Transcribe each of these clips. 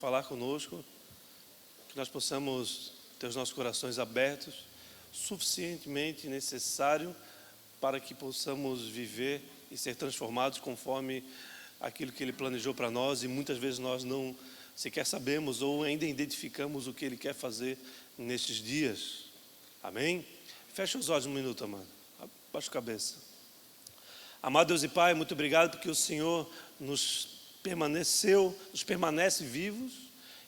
falar conosco, que nós possamos ter os nossos corações abertos, suficientemente necessário para que possamos viver e ser transformados conforme aquilo que Ele planejou para nós, e muitas vezes nós não sequer sabemos ou ainda identificamos o que Ele quer fazer nestes dias. Amém? Fecha os olhos um minuto, amado. Abaixa a cabeça. Amado Deus e Pai, muito obrigado porque o Senhor nos permanece vivos,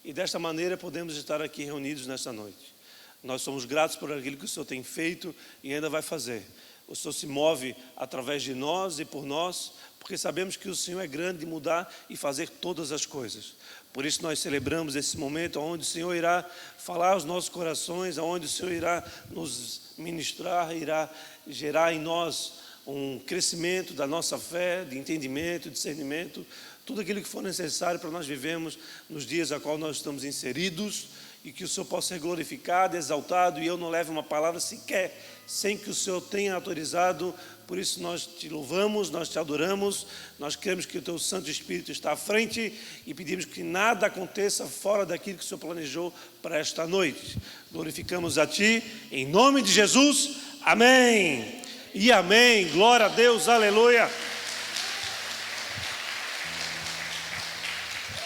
e desta maneira podemos estar aqui reunidos nesta noite. Nós somos gratos por aquilo que o Senhor tem feito e ainda vai fazer. O Senhor se move através de nós e por nós, porque sabemos que o Senhor é grande de mudar e fazer todas as coisas. Por isso nós celebramos esse momento onde o Senhor irá falar aos nossos corações, onde o Senhor irá nos ministrar, irá gerar em nós um crescimento da nossa fé, de entendimento, de discernimento, tudo aquilo que for necessário para nós vivermos nos dias a qual nós estamos inseridos, e que o Senhor possa ser glorificado, exaltado, e eu não leve uma palavra sequer sem que o Senhor tenha autorizado. Por isso nós te louvamos, nós te adoramos, nós queremos que o teu Santo Espírito está à frente e pedimos que nada aconteça fora daquilo que o Senhor planejou para esta noite. Glorificamos a Ti, em nome de Jesus, amém e amém. Glória a Deus, aleluia.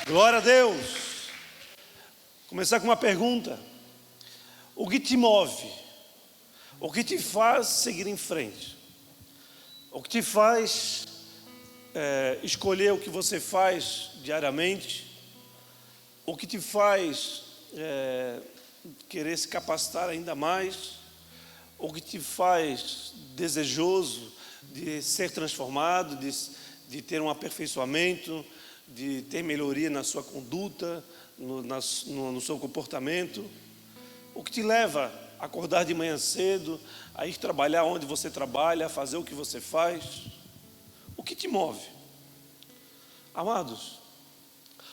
Glória a Deus. Começar com uma pergunta: o que te move? O que te faz seguir em frente? O que te faz escolher o que você faz diariamente? O que te faz querer se capacitar ainda mais? O que te faz desejoso de ser transformado, de ter um aperfeiçoamento, de ter melhoria na sua conduta, no seu comportamento? O que te leva a acordar de manhã cedo, a ir trabalhar onde você trabalha, a fazer o que você faz? O que te move? Amados,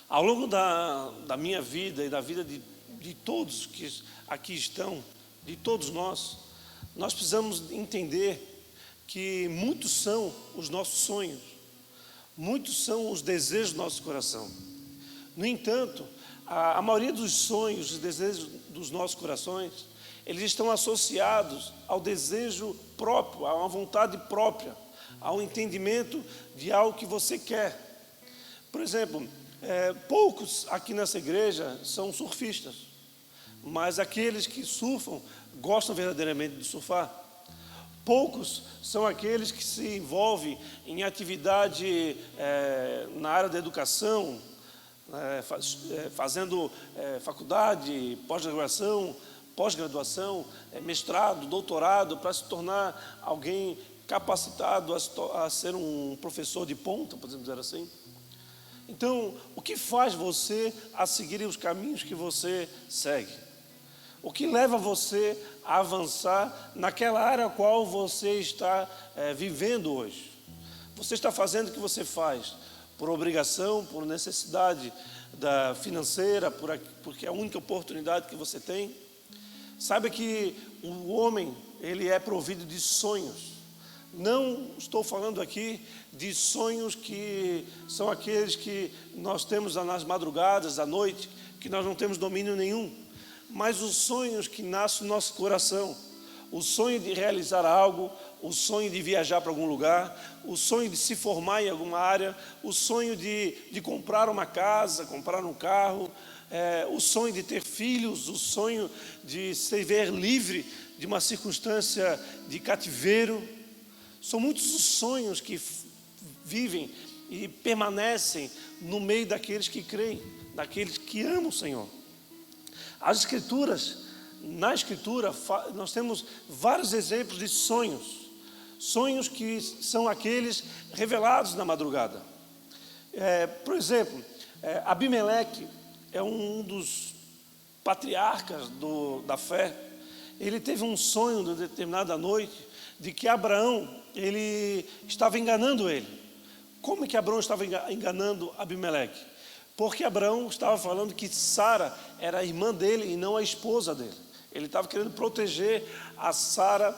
ao longo da minha vida e da vida de todos que aqui estão, de todos nós precisamos entender que muitos são os nossos sonhos, muitos são os desejos do nosso coração. No entanto, a maioria dos sonhos, dos desejos dos nossos corações, eles estão associados ao desejo próprio, a uma vontade própria, ao entendimento de algo que você quer. Por exemplo, poucos aqui nessa igreja são surfistas, mas aqueles que surfam gostam verdadeiramente de surfar. Poucos são aqueles que se envolvem em atividade na área da educação, fazendo faculdade, pós-graduação, mestrado, doutorado, para se tornar alguém capacitado a ser um professor de ponta, podemos dizer assim. Então, o que faz você a seguir os caminhos que você segue? O que leva você a avançar naquela área a qual você está vivendo hoje? Você está fazendo o que você faz por obrigação, por necessidade financeira, porque é a única oportunidade que você tem? Saiba que o homem, ele é provido de sonhos. Não estou falando aqui de sonhos que são aqueles que nós temos nas madrugadas, à noite, que nós não temos domínio nenhum, mas os sonhos que nascem no nosso coração. O sonho de realizar algo, o sonho de viajar para algum lugar, o sonho de se formar em alguma área, o sonho de comprar uma casa, comprar um carro, o sonho de ter filhos, o sonho de se ver livre de uma circunstância de cativeiro. São muitos os sonhos que vivem e permanecem no meio daqueles que creem, daqueles que amam o Senhor. As Escrituras, na Escritura, nós temos vários exemplos de sonhos. Sonhos que são aqueles revelados na madrugada. Por exemplo, Abimeleque é um dos patriarcas da fé. Ele teve um sonho de determinada noite de que Abraão, ele estava enganando ele. Como é que Abraão estava enganando Abimeleque? Porque Abraão estava falando que Sara era a irmã dele e não a esposa dele. Ele estava querendo proteger a Sara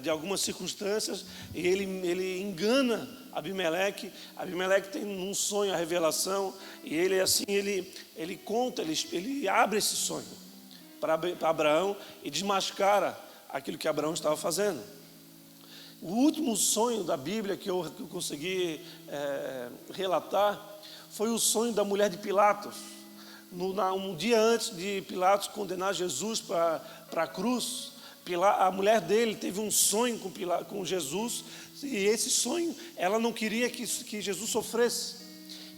de algumas circunstâncias, e ele engana Abimeleque. Abimeleque tem um sonho, a revelação, e ele assim, ele conta, ele abre esse sonho para Abraão e desmascara aquilo que Abraão estava fazendo. O último sonho da Bíblia que eu consegui relatar foi o sonho da mulher de Pilatos. Um dia antes de Pilatos condenar Jesus para a cruz, a mulher dele teve um sonho com Jesus, e esse sonho ela não queria que Jesus sofresse.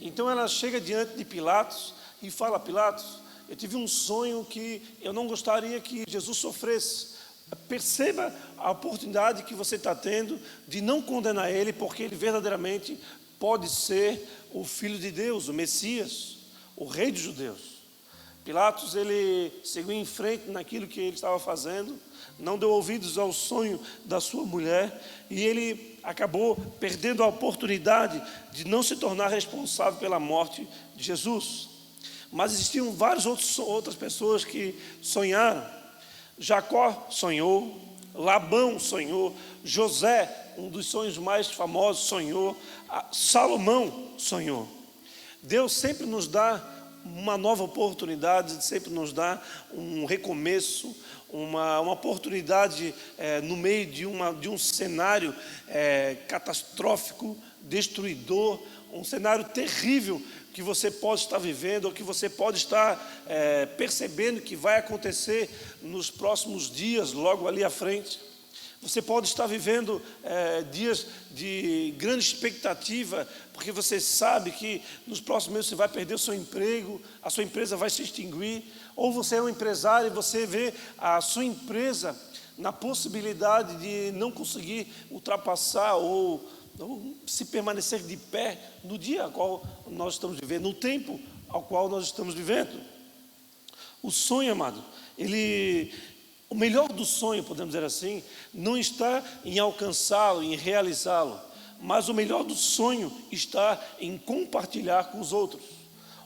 Então ela chega diante de Pilatos e fala: Pilatos, eu tive um sonho que eu não gostaria que Jesus sofresse. Perceba a oportunidade que você está tendo de não condenar ele, porque ele verdadeiramente pode ser o Filho de Deus, o Messias, o Rei dos Judeus. Pilatos, ele seguiu em frente naquilo que ele estava fazendo, não deu ouvidos ao sonho da sua mulher, e ele acabou perdendo a oportunidade de não se tornar responsável pela morte de Jesus. Mas existiam várias outras pessoas que sonharam. Jacó sonhou, Labão sonhou, José, um dos sonhos mais famosos, sonhou, Salomão sonhou. Deus sempre nos dá uma nova oportunidade, sempre nos dá um recomeço, uma oportunidade no meio de um cenário catastrófico, destruidor, um cenário terrível que você pode estar vivendo, ou que você pode estar percebendo que vai acontecer nos próximos dias, logo ali à frente. Você pode estar vivendo dias de grande expectativa, porque você sabe que nos próximos meses você vai perder o seu emprego, a sua empresa vai se extinguir, ou você é um empresário e você vê a sua empresa na possibilidade de não conseguir ultrapassar ou se permanecer de pé no dia ao qual nós estamos vivendo, no tempo ao qual nós estamos vivendo. O sonho, amado, o melhor do sonho, podemos dizer assim, não está em alcançá-lo, em realizá-lo, mas o melhor do sonho está em compartilhar com os outros.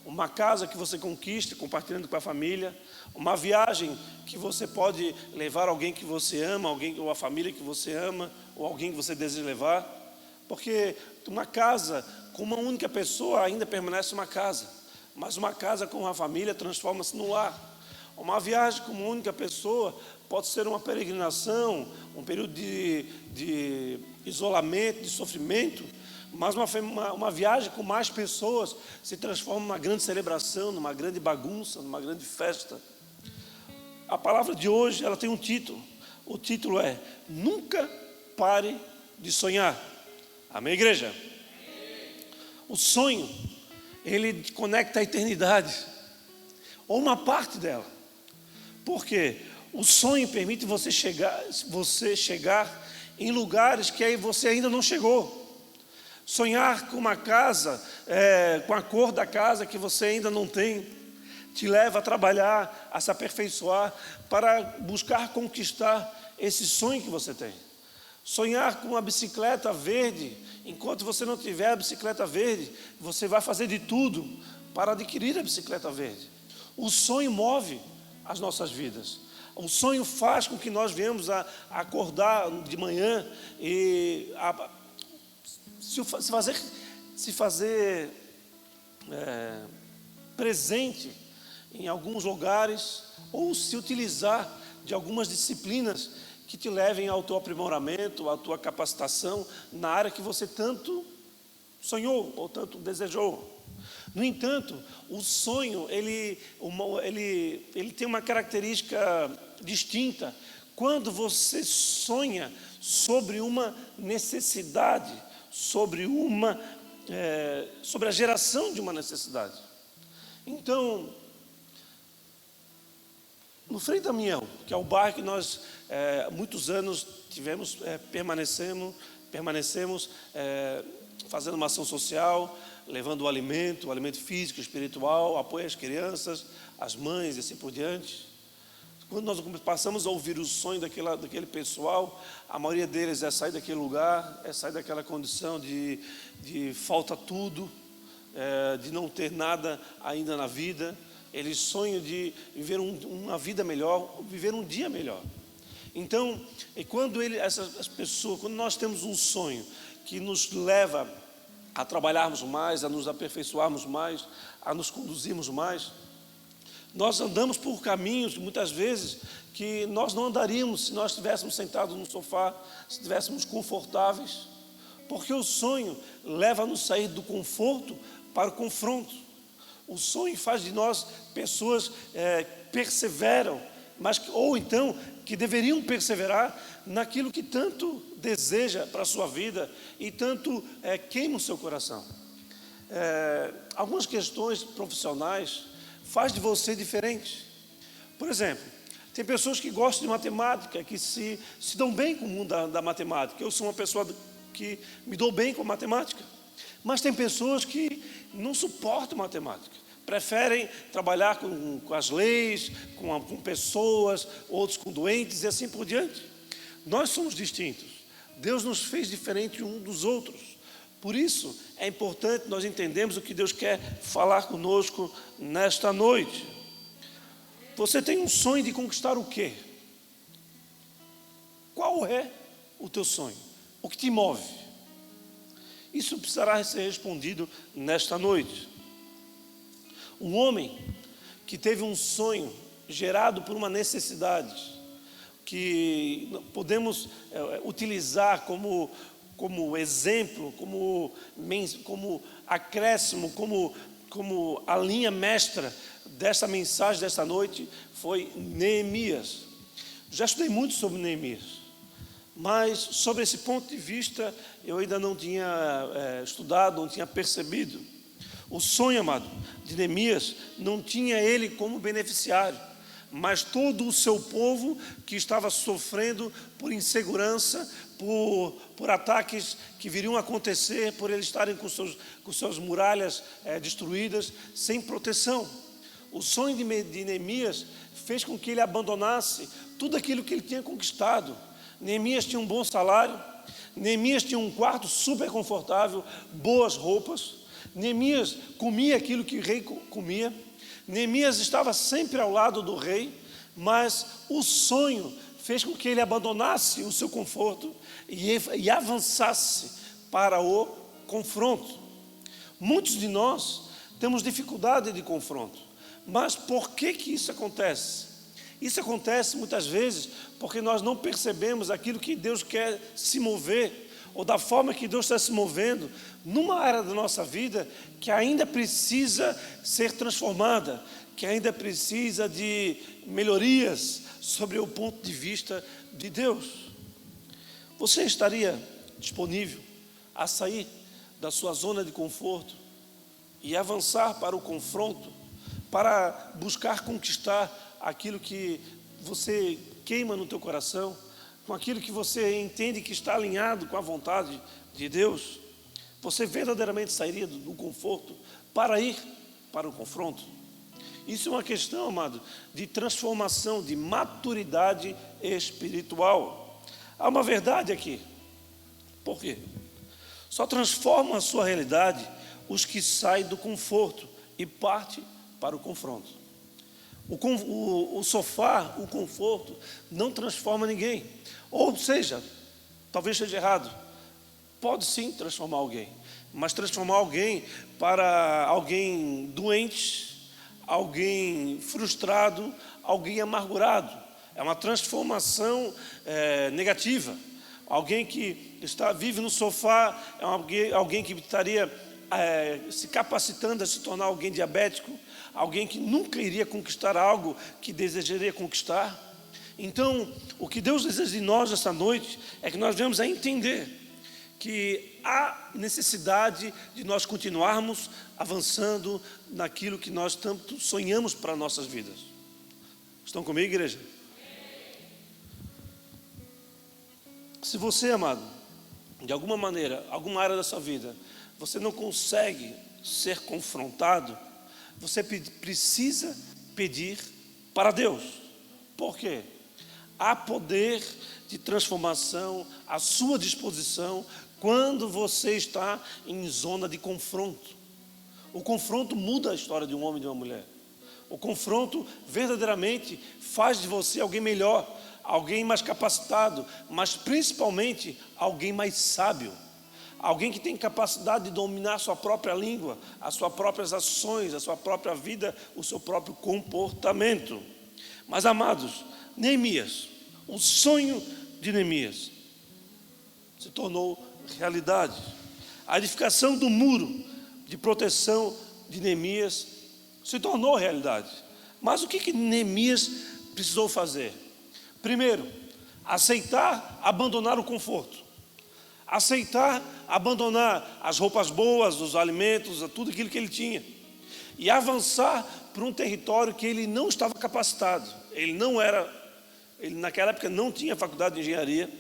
Uma casa que você conquiste compartilhando com a família, uma viagem que você pode levar alguém que você ama, alguém ou a família que você ama, ou alguém que você deseja levar, porque uma casa com uma única pessoa ainda permanece uma casa, mas uma casa com uma família transforma-se no lar. Uma viagem com uma única pessoa pode ser uma peregrinação, um período de isolamento, de sofrimento, mas uma viagem com mais pessoas se transforma numa grande celebração, numa grande bagunça, numa grande festa. A palavra de hoje, ela tem um título. O título é: Nunca pare de sonhar. Amém, igreja? O sonho, ele conecta a eternidade, ou uma parte dela. Por quê? O sonho permite você chegar em lugares que aí você ainda não chegou. Sonhar com uma casa, com a cor da casa que você ainda não tem, te leva a trabalhar, a se aperfeiçoar, para buscar conquistar esse sonho que você tem. Sonhar com uma bicicleta verde, enquanto você não tiver a bicicleta verde, você vai fazer de tudo para adquirir a bicicleta verde. O sonho move as nossas vidas. O sonho faz com que nós venhamos a acordar de manhã e se fazer presente em alguns lugares, ou se utilizar de algumas disciplinas que te levem ao teu aprimoramento, à tua capacitação na área que você tanto sonhou ou tanto desejou. No entanto, o sonho ele tem uma característica distinta. Quando você sonha sobre uma necessidade, sobre a geração de uma necessidade. Então, no Frei Damião, que é o bairro que nós muitos anos permanecemos fazendo uma ação social, levando o alimento físico, espiritual, apoio às crianças, às mães e assim por diante. Quando nós passamos a ouvir o sonho daquele pessoal, a maioria deles é sair daquele lugar, é sair daquela condição de falta tudo, de não ter nada ainda na vida. Eles sonham de viver uma vida melhor, viver um dia melhor. Então, quando essas pessoas, quando nós temos um sonho que nos leva a trabalharmos mais, a nos aperfeiçoarmos mais, a nos conduzirmos mais. Nós andamos por caminhos, muitas vezes, que nós não andaríamos se nós estivéssemos sentados no sofá, se estivéssemos confortáveis, porque o sonho leva-nos a sair do conforto para o confronto. O sonho faz de nós pessoas perseveram, ou então que deveriam perseverar naquilo que tanto deseja para a sua vida e tanto queima o seu coração. Algumas questões profissionais faz de você diferente. Por exemplo, tem pessoas que gostam de matemática, que se dão bem com o mundo da matemática. Eu sou uma pessoa que me dou bem com matemática. Mas tem pessoas que não suportam matemática. Preferem trabalhar com as leis, com pessoas, outros com doentes e assim por diante. Nós somos distintos. Deus nos fez diferente um dos outros. Por isso, é importante nós entendermos o que Deus quer falar conosco nesta noite. Você tem um sonho de conquistar o quê? Qual é o teu sonho? O que te move? Isso precisará ser respondido nesta noite. Um homem que teve um sonho gerado por uma necessidade, que podemos utilizar como exemplo, como acréscimo, como a linha mestra dessa mensagem desta noite, foi Neemias. Já estudei muito sobre Neemias, mas sobre esse ponto de vista eu ainda não tinha estudado, não tinha percebido. O sonho, amado, de Neemias não tinha ele como beneficiário, mas todo o seu povo que estava sofrendo por insegurança, por ataques que viriam a acontecer, por eles estarem com suas muralhas destruídas, sem proteção. O sonho de Neemias fez com que ele abandonasse tudo aquilo que ele tinha conquistado. Neemias tinha um bom salário, Neemias tinha um quarto super confortável, boas roupas. Neemias comia aquilo que o rei comia. Neemias estava sempre ao lado do rei, mas o sonho fez com que ele abandonasse o seu conforto e avançasse para o confronto. Muitos de nós temos dificuldade de confronto, mas por que isso acontece? Isso acontece muitas vezes porque nós não percebemos aquilo que Deus quer se mover, ou da forma que Deus está se movendo numa área da nossa vida que ainda precisa ser transformada, que ainda precisa de melhorias sobre o ponto de vista de Deus. Você estaria disponível a sair da sua zona de conforto e avançar para o confronto, para buscar conquistar aquilo que você queima no teu coração, com aquilo que você entende que está alinhado com a vontade de Deus? Você verdadeiramente sairia do conforto para ir para o confronto? Isso é uma questão, amado, de transformação, de maturidade espiritual. Há uma verdade aqui. Por quê? Só transformam a sua realidade os que saem do conforto e partem para o confronto. O sofá, o conforto, não transforma ninguém. Ou seja, talvez seja errado, pode sim transformar alguém, mas transformar alguém para alguém doente, alguém frustrado, alguém amargurado. É uma transformação negativa. Alguém que vive no sofá é alguém que estaria se capacitando a se tornar alguém diabético, alguém que nunca iria conquistar algo que desejaria conquistar. Então, o que Deus deseja de nós esta noite é que nós venhamos a entender que há necessidade de nós continuarmos avançando naquilo que nós tanto sonhamos para nossas vidas. Estão comigo, igreja? Se você, amado, de alguma maneira, alguma área da sua vida, você não consegue ser confrontado, você precisa pedir para Deus. Por quê? Há poder de transformação à sua disposição quando você está em zona de confronto. O confronto muda a história de um homem e de uma mulher. O confronto verdadeiramente faz de você alguém melhor, alguém mais capacitado, mas principalmente alguém mais sábio, alguém que tem capacidade de dominar a sua própria língua, as suas próprias ações, a sua própria vida, o seu próprio comportamento. Mas, amados, Neemias, o sonho de Neemias se tornou realidade. A edificação do muro de proteção de Neemias se tornou realidade. Mas o que Neemias precisou fazer? Primeiro, aceitar abandonar o conforto. Aceitar abandonar as roupas boas, os alimentos, tudo aquilo que ele tinha. E avançar para um território que ele não estava capacitado. Ele naquela época não tinha faculdade de engenharia,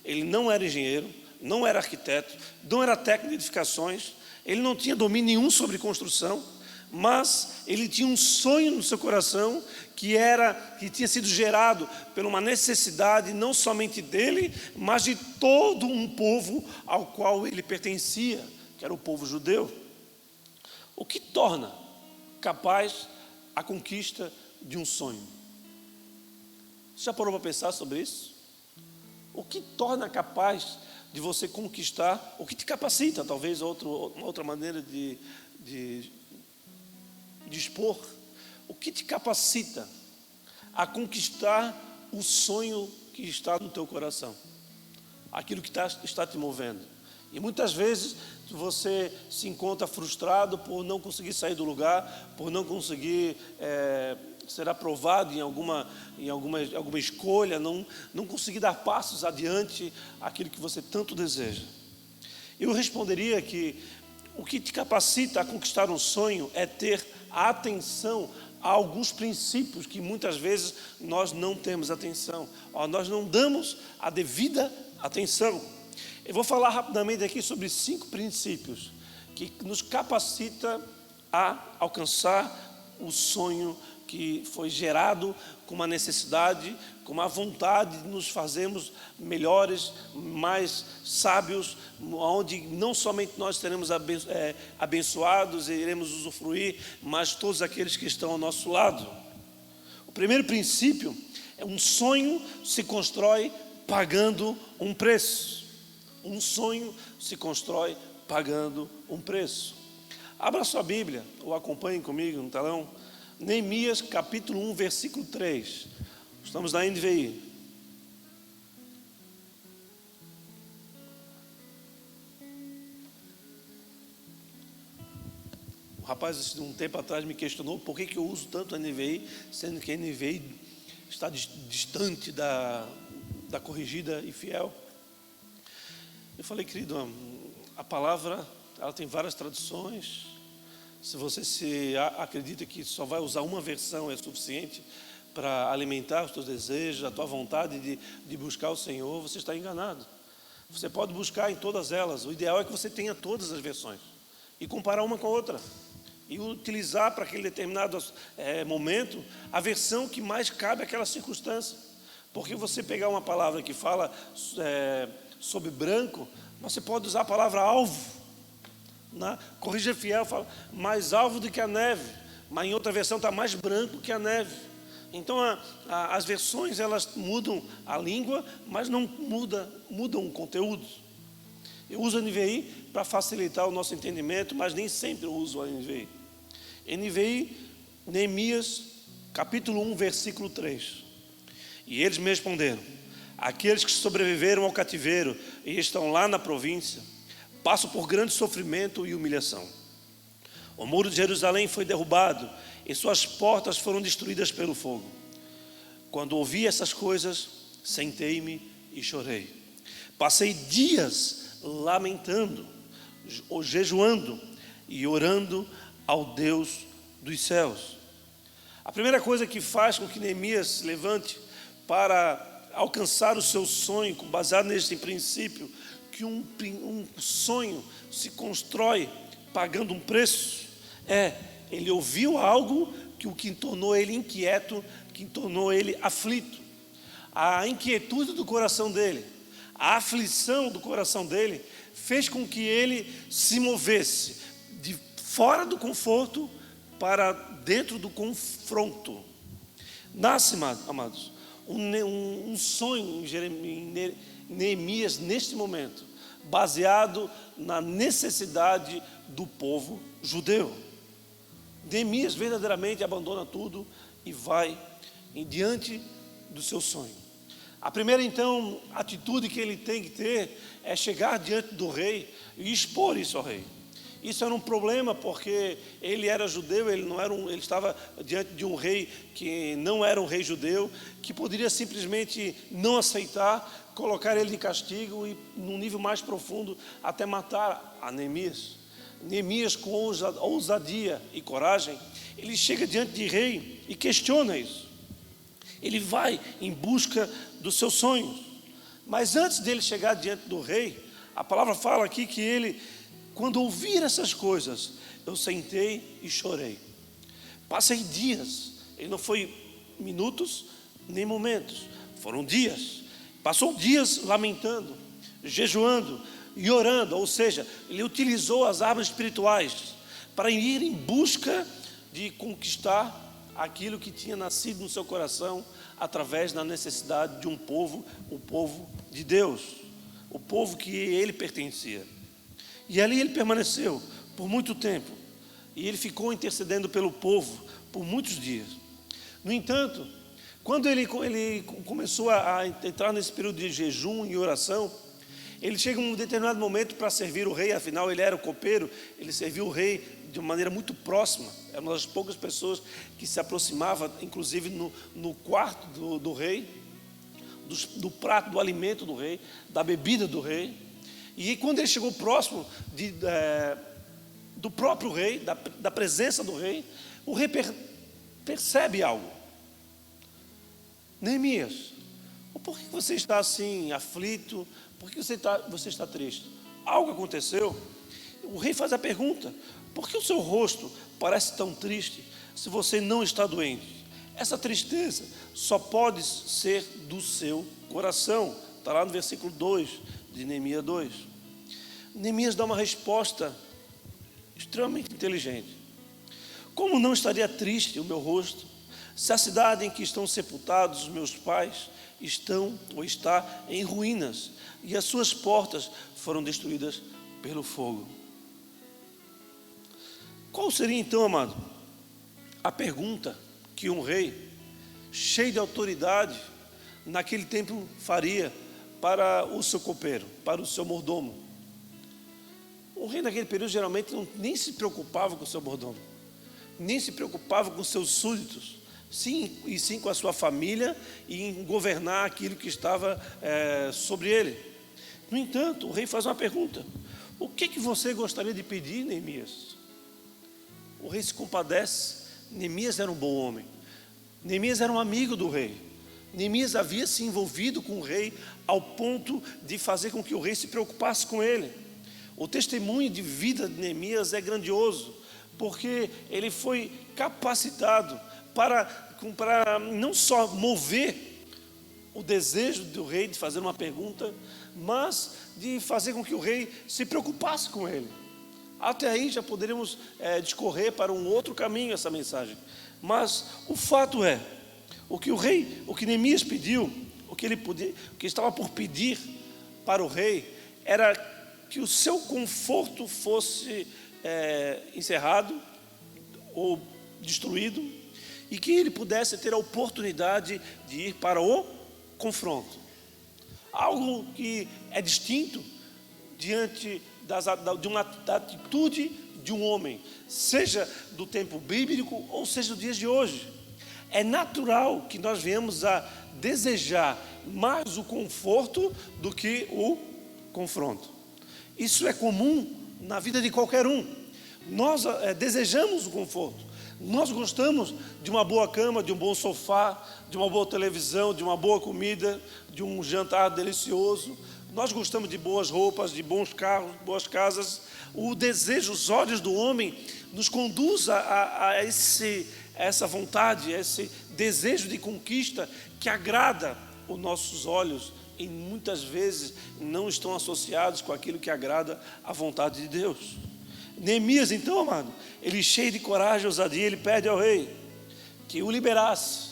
ele não era engenheiro, não era arquiteto, não era técnico de edificações, ele não tinha domínio nenhum sobre construção, mas ele tinha um sonho no seu coração que tinha sido gerado por uma necessidade não somente dele, mas de todo um povo ao qual ele pertencia, que era o povo judeu. O que torna capaz a conquista de um sonho? Você já parou para pensar sobre isso? O que torna capaz de você conquistar, o que te capacita, talvez outra maneira de expor, o que te capacita a conquistar o sonho que está no teu coração, aquilo que está te movendo. E muitas vezes você se encontra frustrado por não conseguir sair do lugar, por não conseguir ser aprovado em alguma escolha, não conseguir dar passos adiante aquilo que você tanto deseja. Eu responderia que o que te capacita a conquistar um sonho é ter a atenção a alguns princípios que muitas vezes nós não temos atenção, nós não damos a devida atenção. Eu vou falar rapidamente aqui sobre 5 princípios que nos capacita a alcançar o sonho que foi gerado com uma necessidade, com uma vontade de nos fazermos melhores, mais sábios, onde não somente nós seremos abençoados e iremos usufruir, mas todos aqueles que estão ao nosso lado. O primeiro princípio é: um sonho se constrói pagando um preço. Um sonho se constrói pagando um preço. Abra sua Bíblia ou acompanhe comigo no telão. Neemias capítulo 1, versículo 3. Estamos na NVI. O rapaz, um tempo atrás, me questionou por que eu uso tanto a NVI, sendo que a NVI está distante da corrigida e fiel. Eu falei, querido, a palavra ela tem várias traduções. Se você acredita que só vai usar uma versão é suficiente para alimentar os teus desejos, a tua vontade de buscar o Senhor, você está enganado. Você pode buscar em todas elas. O ideal é que você tenha todas as versões e comparar uma com a outra e utilizar para aquele determinado momento a versão que mais cabe àquela circunstância. Porque você pegar uma palavra que fala sobre branco, você pode usar a palavra alvo. Na corrigida fiel fala mais alvo do que a neve, mas em outra versão está mais branco que a neve. Então as versões elas mudam a língua, mas não mudam o conteúdo. Eu uso a NVI para facilitar o nosso entendimento, mas nem sempre eu uso a NVI. NVI, Neemias, capítulo 1, versículo 3. E eles me responderam: aqueles que sobreviveram ao cativeiro e estão lá na província passam por grande sofrimento e humilhação. O muro de Jerusalém foi derrubado e suas portas foram destruídas pelo fogo. Quando ouvi essas coisas, sentei-me e chorei. Passei dias lamentando, jejuando e orando ao Deus dos céus. A primeira coisa que faz com que Neemias se levante para alcançar o seu sonho, baseado neste princípio, que um sonho se constrói pagando um preço, ele ouviu algo que tornou ele inquieto, que tornou ele aflito. A inquietude do coração dele, a aflição do coração dele, fez com que ele se movesse de fora do conforto para dentro do confronto. Nasce, amados, um sonho em Neemias neste momento, baseado na necessidade do povo judeu. Neemias verdadeiramente abandona tudo e vai em diante do seu sonho. A primeira, então, atitude que ele tem que ter é chegar diante do rei e expor isso ao rei. Isso era um problema porque ele era judeu, ele estava diante de um rei que não era um rei judeu, que poderia simplesmente não aceitar, colocar ele de castigo e, num nível mais profundo, até matar a Neemias. Neemias, com ousadia e coragem, ele chega diante de rei e questiona isso. Ele vai em busca dos seus sonhos. Mas antes dele chegar diante do rei, a palavra fala aqui que ele, quando ouvir essas coisas, eu sentei e chorei. Passei dias, ele não foi minutos nem momentos, foram dias. Passou dias lamentando, jejuando e orando, ou seja, ele utilizou as armas espirituais para ir em busca de conquistar aquilo que tinha nascido no seu coração através da necessidade de um povo, o povo de Deus, o povo que ele pertencia. E ali ele permaneceu por muito tempo, e ele ficou intercedendo pelo povo por muitos dias. No entanto, quando ele começou a entrar nesse período de jejum e oração, ele chega em um determinado momento para servir o rei, afinal ele era o copeiro, ele serviu o rei de uma maneira muito próxima, era uma das poucas pessoas que se aproximava, inclusive no quarto do rei, do prato, do alimento do rei, da bebida do rei. E quando ele chegou próximo do próprio rei, da presença do rei, o rei percebe algo. Neemias, por que você está assim, aflito? Por que você está triste? Algo aconteceu? O rei faz a pergunta: por que o seu rosto parece tão triste se você não está doente? Essa tristeza só pode ser do seu coração. Está lá no versículo 2 de Neemias 2. Neemias dá uma resposta extremamente inteligente. Como não estaria triste o meu rosto, se a cidade em que estão sepultados os meus pais está em ruínas, e as suas portas foram destruídas pelo fogo? Qual seria então, amado, a pergunta que um rei, cheio de autoridade, naquele tempo faria para o seu copeiro, para o seu mordomo? O rei naquele período geralmente nem se preocupava com o seu mordomo, nem se preocupava com seus súditos, sim com a sua família e em governar aquilo que estava sobre ele. No entanto, o rei faz uma pergunta: o que você gostaria de pedir, Neemias? O rei se compadece. Neemias era um bom homem, Neemias era um amigo do rei, Neemias havia se envolvido com o rei ao ponto de fazer com que o rei se preocupasse com ele. O testemunho de vida de Neemias é grandioso, porque ele foi capacitado para não só mover o desejo do rei de fazer uma pergunta, mas de fazer com que o rei se preocupasse com ele. Até aí já poderíamos discorrer para um outro caminho essa mensagem. Mas o fato é, o que Neemias pediu, o que estava por pedir para o rei, era que o seu conforto fosse encerrado ou destruído, e que ele pudesse ter a oportunidade de ir para o confronto. Algo que é distinto diante de uma atitude de um homem, seja do tempo bíblico ou seja dos dias de hoje. É natural que nós venhamos a desejar mais o conforto do que o confronto. Isso é comum na vida de qualquer um. Nós desejamos o conforto. Nós gostamos de uma boa cama, de um bom sofá, de uma boa televisão, de uma boa comida, de um jantar delicioso. Nós gostamos de boas roupas, de bons carros, boas casas. O desejo, os olhos do homem nos conduz a essa vontade, a esse desejo de conquista que agrada os nossos olhos e muitas vezes não estão associados com aquilo que agrada a vontade de Deus. Neemias, então, amado, ele cheio de coragem e ousadia, ele pede ao rei que o liberasse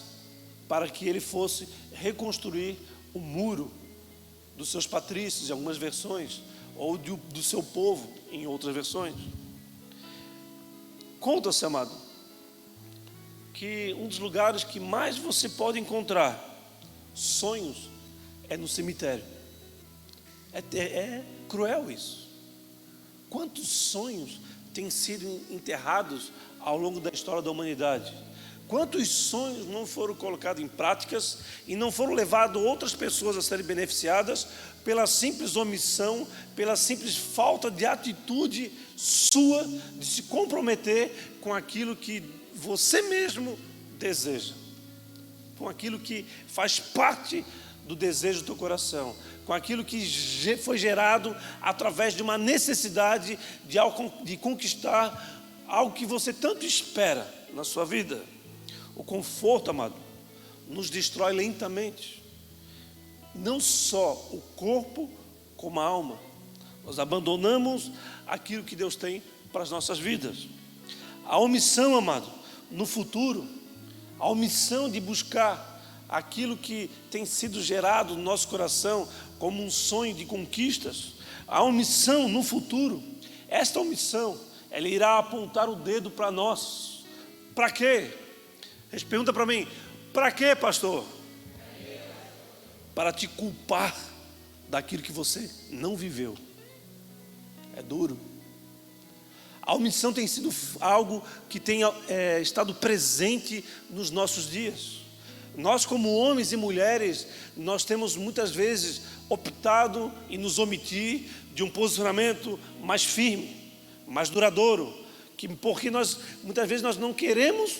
para que ele fosse reconstruir o muro dos seus patrícios, em algumas versões, ou do seu povo, em outras versões. Conta-se, amado, que um dos lugares que mais você pode encontrar sonhos é no cemitério. É cruel isso. Quantos sonhos têm sido enterrados ao longo da história da humanidade? Quantos sonhos não foram colocados em práticas e não foram levados outras pessoas a serem beneficiadas pela simples omissão, pela simples falta de atitude sua de se comprometer com aquilo que você mesmo deseja, com aquilo que faz parte do desejo do teu coração, com aquilo que foi gerado através de uma necessidade de conquistar algo que você tanto espera na sua vida. O conforto, amado, nos destrói lentamente, não só o corpo como a alma. Nós abandonamos aquilo que Deus tem para as nossas vidas. A omissão, amado, no futuro, a omissão de buscar aquilo que tem sido gerado no nosso coração como um sonho de conquistas, a omissão no futuro, esta omissão, ela irá apontar o dedo para nós. Para quê? Pergunta para mim, para quê, pastor? Para te culpar daquilo que você não viveu. É duro. A omissão tem sido algo que tem estado presente nos nossos dias. Nós, como homens e mulheres, nós temos muitas vezes optado em nos omitir de um posicionamento mais firme, mais duradouro, porque muitas vezes nós não queremos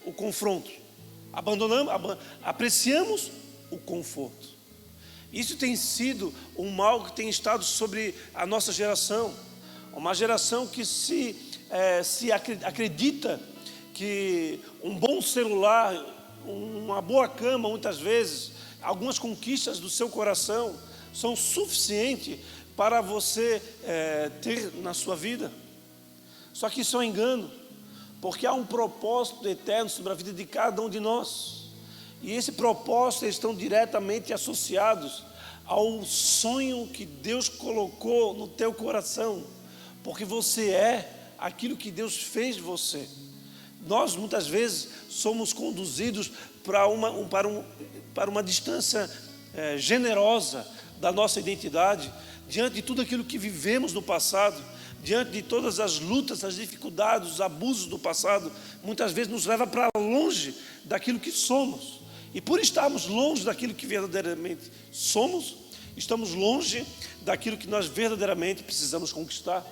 o confronto, apreciamos o conforto. Isso tem sido um mal que tem estado sobre a nossa geração, uma geração que se acredita que um bom celular, uma boa cama, muitas vezes, algumas conquistas do seu coração são suficientes para você ter na sua vida. Só que isso é um engano, porque há um propósito eterno sobre a vida de cada um de nós, e esse propósito estão diretamente associados ao sonho que Deus colocou no teu coração, porque você é aquilo que Deus fez de você. Nós muitas vezes somos conduzidos para uma distância generosa da nossa identidade, diante de tudo aquilo que vivemos no passado, diante de todas as lutas, as dificuldades, os abusos do passado, muitas vezes nos leva para longe daquilo que somos. E por estarmos longe daquilo que verdadeiramente somos, estamos longe daquilo que nós verdadeiramente precisamos conquistar.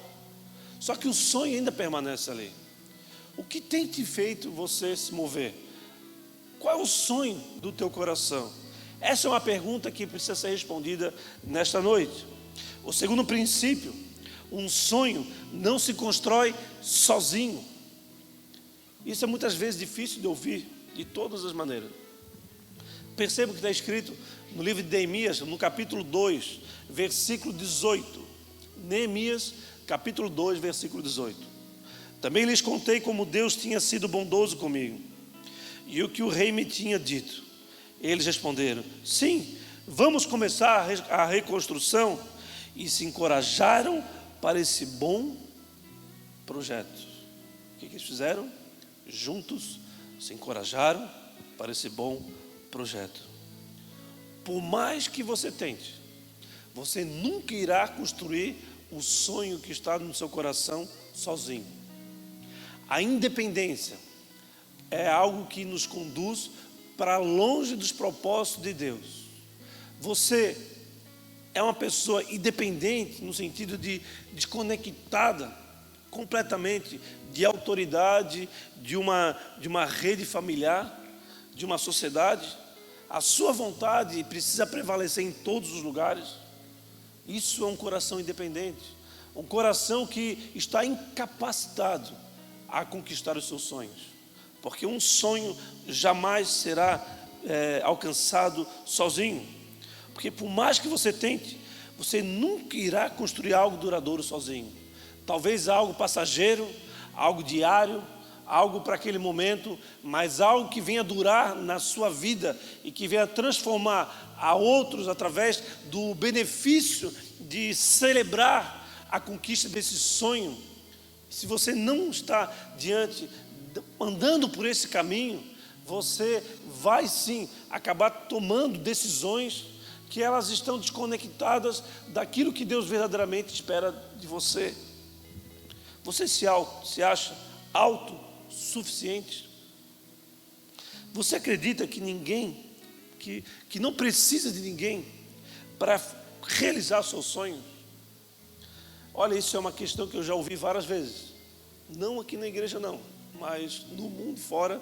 Só que o sonho ainda permanece ali. O que tem te feito você se mover? Qual é o sonho do teu coração? Essa é uma pergunta que precisa ser respondida nesta noite. O segundo princípio, um sonho não se constrói sozinho. Isso é muitas vezes difícil de ouvir, de todas as maneiras. Perceba o que está escrito no livro de Neemias, no capítulo 2, versículo 18. Neemias, capítulo 2, versículo 18. Também lhes contei como Deus tinha sido bondoso comigo e o que o rei me tinha dito. Eles responderam: sim, vamos começar a reconstrução. E se encorajaram para esse bom projeto. O que eles fizeram? Juntos se encorajaram para esse bom projeto. Por mais que você tente, você nunca irá construir o sonho que está no seu coração sozinho. A independência é algo que nos conduz para longe dos propósitos de Deus. Você é uma pessoa independente no sentido de desconectada completamente de autoridade, de uma rede familiar, de uma sociedade. A sua vontade precisa prevalecer em todos os lugares. Isso é um coração independente, um coração que está incapacitado a conquistar os seus sonhos, porque um sonho jamais será alcançado sozinho. Porque por mais que você tente, você nunca irá construir algo duradouro sozinho. Talvez algo passageiro, algo diário, algo para aquele momento, mas algo que venha durar na sua vida e que venha transformar a outros através do benefício de celebrar a conquista desse sonho, se você não está andando por esse caminho, você vai sim acabar tomando decisões que elas estão desconectadas daquilo que Deus verdadeiramente espera de você. Você se acha autossuficiente? Você acredita que que não precisa de ninguém para realizar seus sonhos? Olha, isso é uma questão que eu já ouvi várias vezes. Não aqui na igreja não, mas no mundo fora.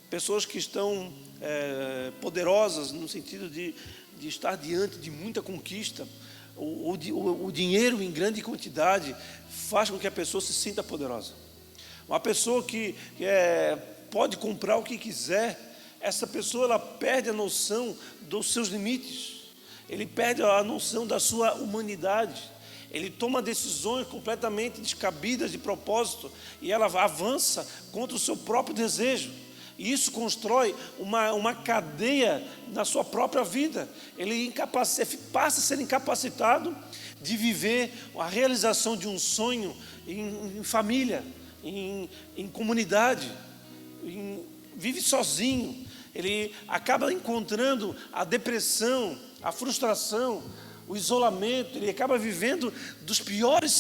Pessoas que estão poderosas no sentido de estar diante de muita conquista. O dinheiro em grande quantidade faz com que a pessoa se sinta poderosa. Uma pessoa que pode comprar o que quiser, essa pessoa ela perde a noção dos seus limites. Ele perde a noção da sua humanidade. Ele toma decisões completamente descabidas de propósito e ela avança contra o seu próprio desejo. E isso constrói uma cadeia na sua própria vida. Ele passa a ser incapacitado de viver a realização de um sonho em família, em comunidade, vive sozinho. Ele acaba encontrando a depressão, a frustração, o isolamento. Ele acaba vivendo dos piores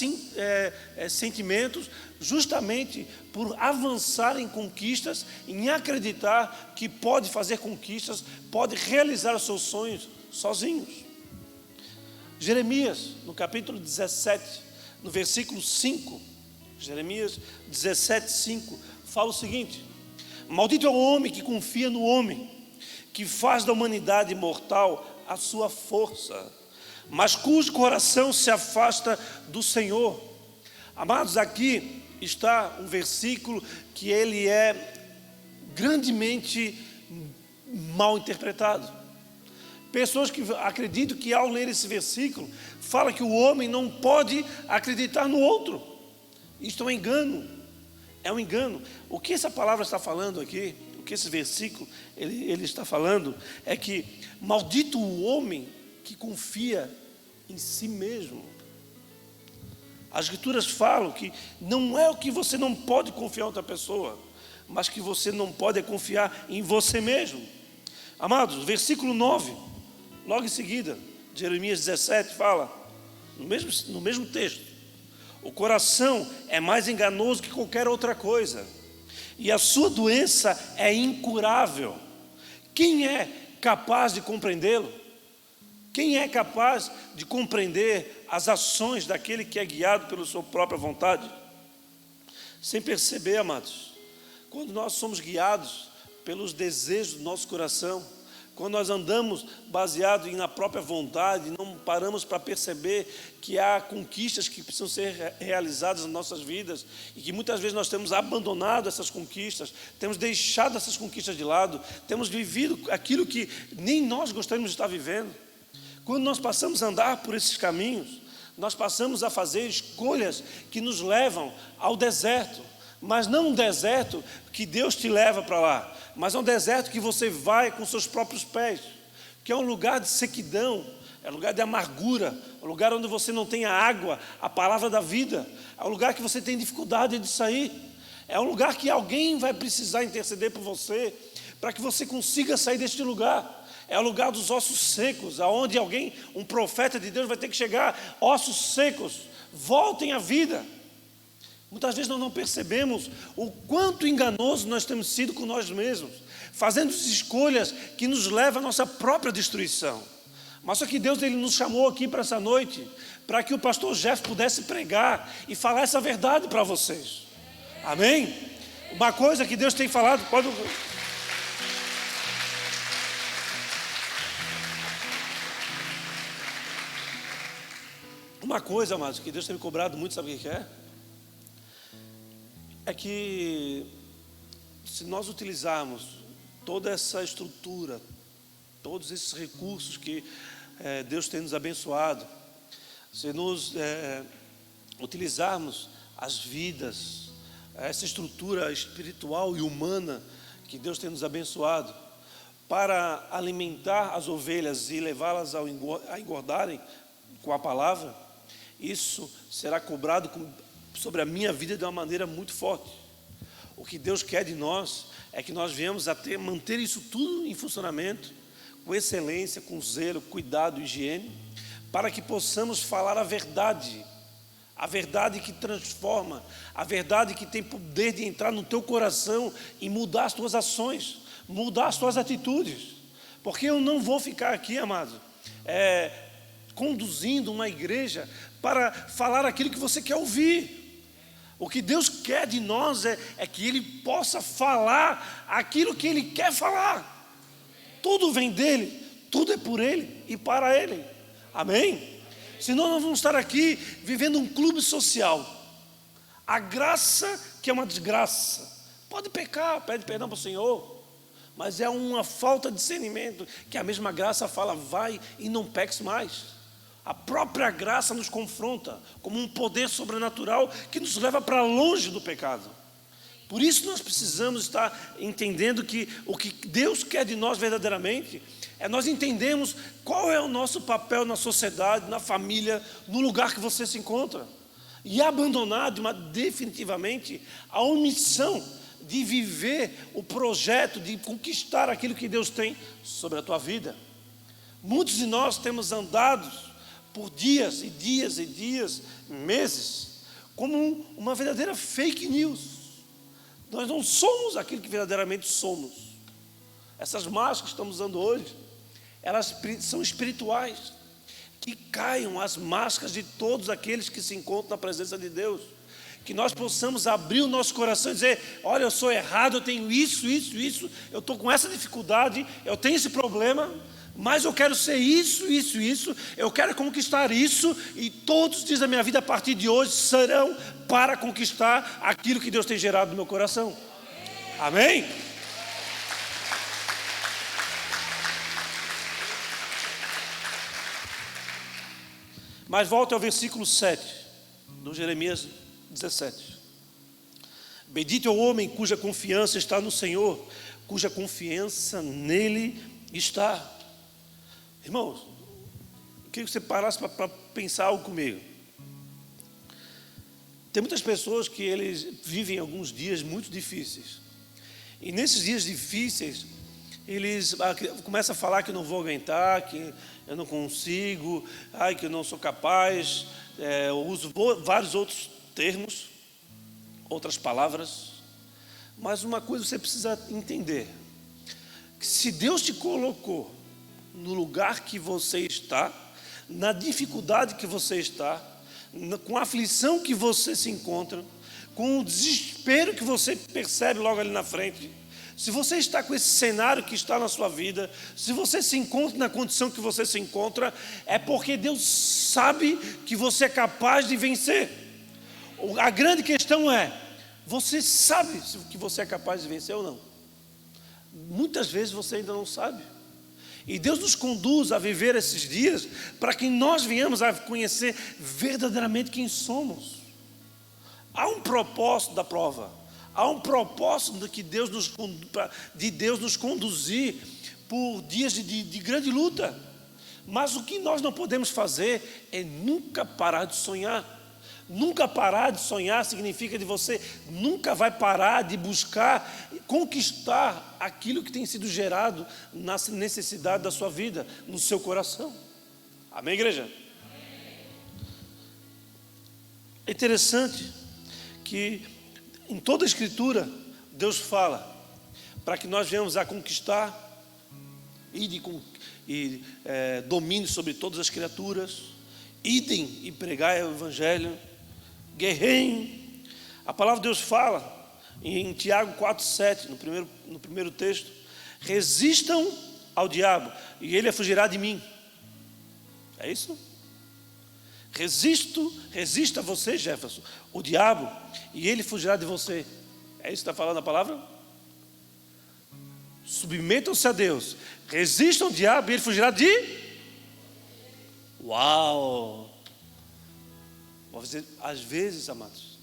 sentimentos, justamente por avançar em conquistas, em acreditar que pode fazer conquistas, pode realizar os seus sonhos sozinhos. Jeremias, no capítulo 17, no versículo 5, Jeremias 17, 5, fala o seguinte: maldito é o homem que confia no homem, que faz da humanidade mortal a sua força, mas cujo coração se afasta do Senhor. Amados, aqui está um versículo que ele é grandemente mal interpretado. Pessoas que acreditam que ao ler esse versículo, fala que o homem não pode acreditar no outro. Isto é um engano, é um engano. O que essa palavra está falando aqui, o que esse versículo ele está falando, é que maldito o homem que confia em si mesmo. As escrituras falam que não é o que você não pode confiar em outra pessoa, mas que você não pode confiar em você mesmo. Amados, versículo 9, logo em seguida, Jeremias 17 fala, no mesmo texto: o coração é mais enganoso que qualquer outra coisa, e a sua doença é incurável. Quem é capaz de compreendê-lo? Quem é capaz de compreender as ações daquele que é guiado pela sua própria vontade? Sem perceber, amados, quando nós somos guiados pelos desejos do nosso coração, quando nós andamos baseados na própria vontade, não paramos para perceber que há conquistas que precisam ser realizadas nas nossas vidas e que muitas vezes nós temos abandonado essas conquistas, temos deixado essas conquistas de lado, temos vivido aquilo que nem nós gostaríamos de estar vivendo. Quando nós passamos a andar por esses caminhos, nós passamos a fazer escolhas que nos levam ao deserto, mas não um deserto que Deus te leva para lá, mas é um deserto que você vai com seus próprios pés, que é um lugar de sequidão, é um lugar de amargura, é um lugar onde você não tem a água, a palavra da vida, é um lugar que você tem dificuldade de sair, é um lugar que alguém vai precisar interceder por você, para que você consiga sair deste lugar. É o lugar dos ossos secos, aonde um profeta de Deus vai ter que chegar: ossos secos, voltem à vida. Muitas vezes nós não percebemos o quanto enganoso nós temos sido com nós mesmos, fazendo escolhas que nos levam à nossa própria destruição. Mas só que Deus ele nos chamou aqui para essa noite, para que o pastor Jeff pudesse pregar e falar essa verdade para vocês. Amém? Uma coisa que Deus tem falado, pode... Uma coisa, amados, que Deus tem me cobrado muito, sabe o que é? É que se nós utilizarmos toda essa estrutura, todos esses recursos que Deus tem nos abençoado, se nós utilizarmos as vidas, essa estrutura espiritual e humana que Deus tem nos abençoado, para alimentar as ovelhas e levá-las a engordarem, com a palavra, isso será cobrado sobre a minha vida de uma maneira muito forte. O que Deus quer de nós é que nós venhamos a manter isso tudo em funcionamento, com excelência, com zelo, cuidado, higiene, para que possamos falar a verdade que transforma, a verdade que tem poder de entrar no teu coração e mudar as tuas ações, mudar as tuas atitudes. Porque eu não vou ficar aqui, amado, conduzindo uma igreja para falar aquilo que você quer ouvir. O que Deus quer de nós é que Ele possa falar aquilo que Ele quer falar. Tudo vem dEle, tudo é por Ele e para Ele. Amém? Senão nós vamos estar aqui vivendo um clube social. A graça que é uma desgraça. Pode pecar, pede perdão para o Senhor, mas é uma falta de discernimento, que a mesma graça fala, vai e não peques mais. A própria graça nos confronta como um poder sobrenatural que nos leva para longe do pecado. Por isso nós precisamos estar entendendo que o que Deus quer de nós verdadeiramente é nós entendermos qual é o nosso papel na sociedade, na família, no lugar que você se encontra. E abandonar definitivamente a omissão de viver o projeto, de conquistar aquilo que Deus tem sobre a tua vida. Muitos de nós temos andado por dias e dias e dias, meses, como uma verdadeira fake news. Nós não somos aquilo que verdadeiramente somos. Essas máscaras que estamos usando hoje, elas são espirituais. Que caiam as máscaras de todos aqueles que se encontram na presença de Deus. Que nós possamos abrir o nosso coração e dizer, olha, eu sou errado, eu tenho isso, eu estou com essa dificuldade, eu tenho esse problema, mas eu quero ser isso, eu quero conquistar isso, e todos os dias da minha vida a partir de hoje serão para conquistar aquilo que Deus tem gerado no meu coração. Amém? Mas volta ao versículo 7, do Jeremias 17. Bendito é o homem cuja confiança está no Senhor, cuja confiança nele está. Irmãos, eu queria que você parasse para pensar algo comigo. Tem muitas pessoas que eles vivem alguns dias muito difíceis. E nesses dias difíceis, eles começam a falar que eu não vou aguentar, que eu não consigo, que eu não sou capaz. Eu uso vários outros termos, outras palavras. Mas uma coisa você precisa entender, que se Deus te colocou no lugar que você está, na dificuldade que você está, com a aflição que você se encontra, com o desespero que você percebe logo ali na frente, se você está com esse cenário que está na sua vida, se você se encontra na condição que você se encontra, é porque Deus sabe que você é capaz de vencer. A grande questão é, você sabe que você é capaz de vencer ou não? Muitas vezes você ainda não sabe. E Deus nos conduz a viver esses dias para que nós venhamos a conhecer verdadeiramente quem somos. Há um propósito da prova. Há um propósito de Deus nos conduzir por dias de grande luta. Mas o que nós não podemos fazer é nunca parar de sonhar. Nunca parar de sonhar significa que você nunca vai parar de buscar conquistar aquilo que tem sido gerado na necessidade da sua vida, no seu coração. Amém, igreja? É interessante que em toda a Escritura Deus fala para que nós venhamos a conquistar domínio sobre todas as criaturas, idem e pregai o Evangelho, guerreiem. A palavra de Deus fala em Tiago 4,7, no primeiro texto, resistam ao diabo e ele fugirá de mim. É isso? Resista a você, Jefferson, o diabo, e ele fugirá de você. É isso que está falando a palavra? Submetam-se a Deus, resistam ao diabo e ele fugirá de... Uau! Às vezes, amados,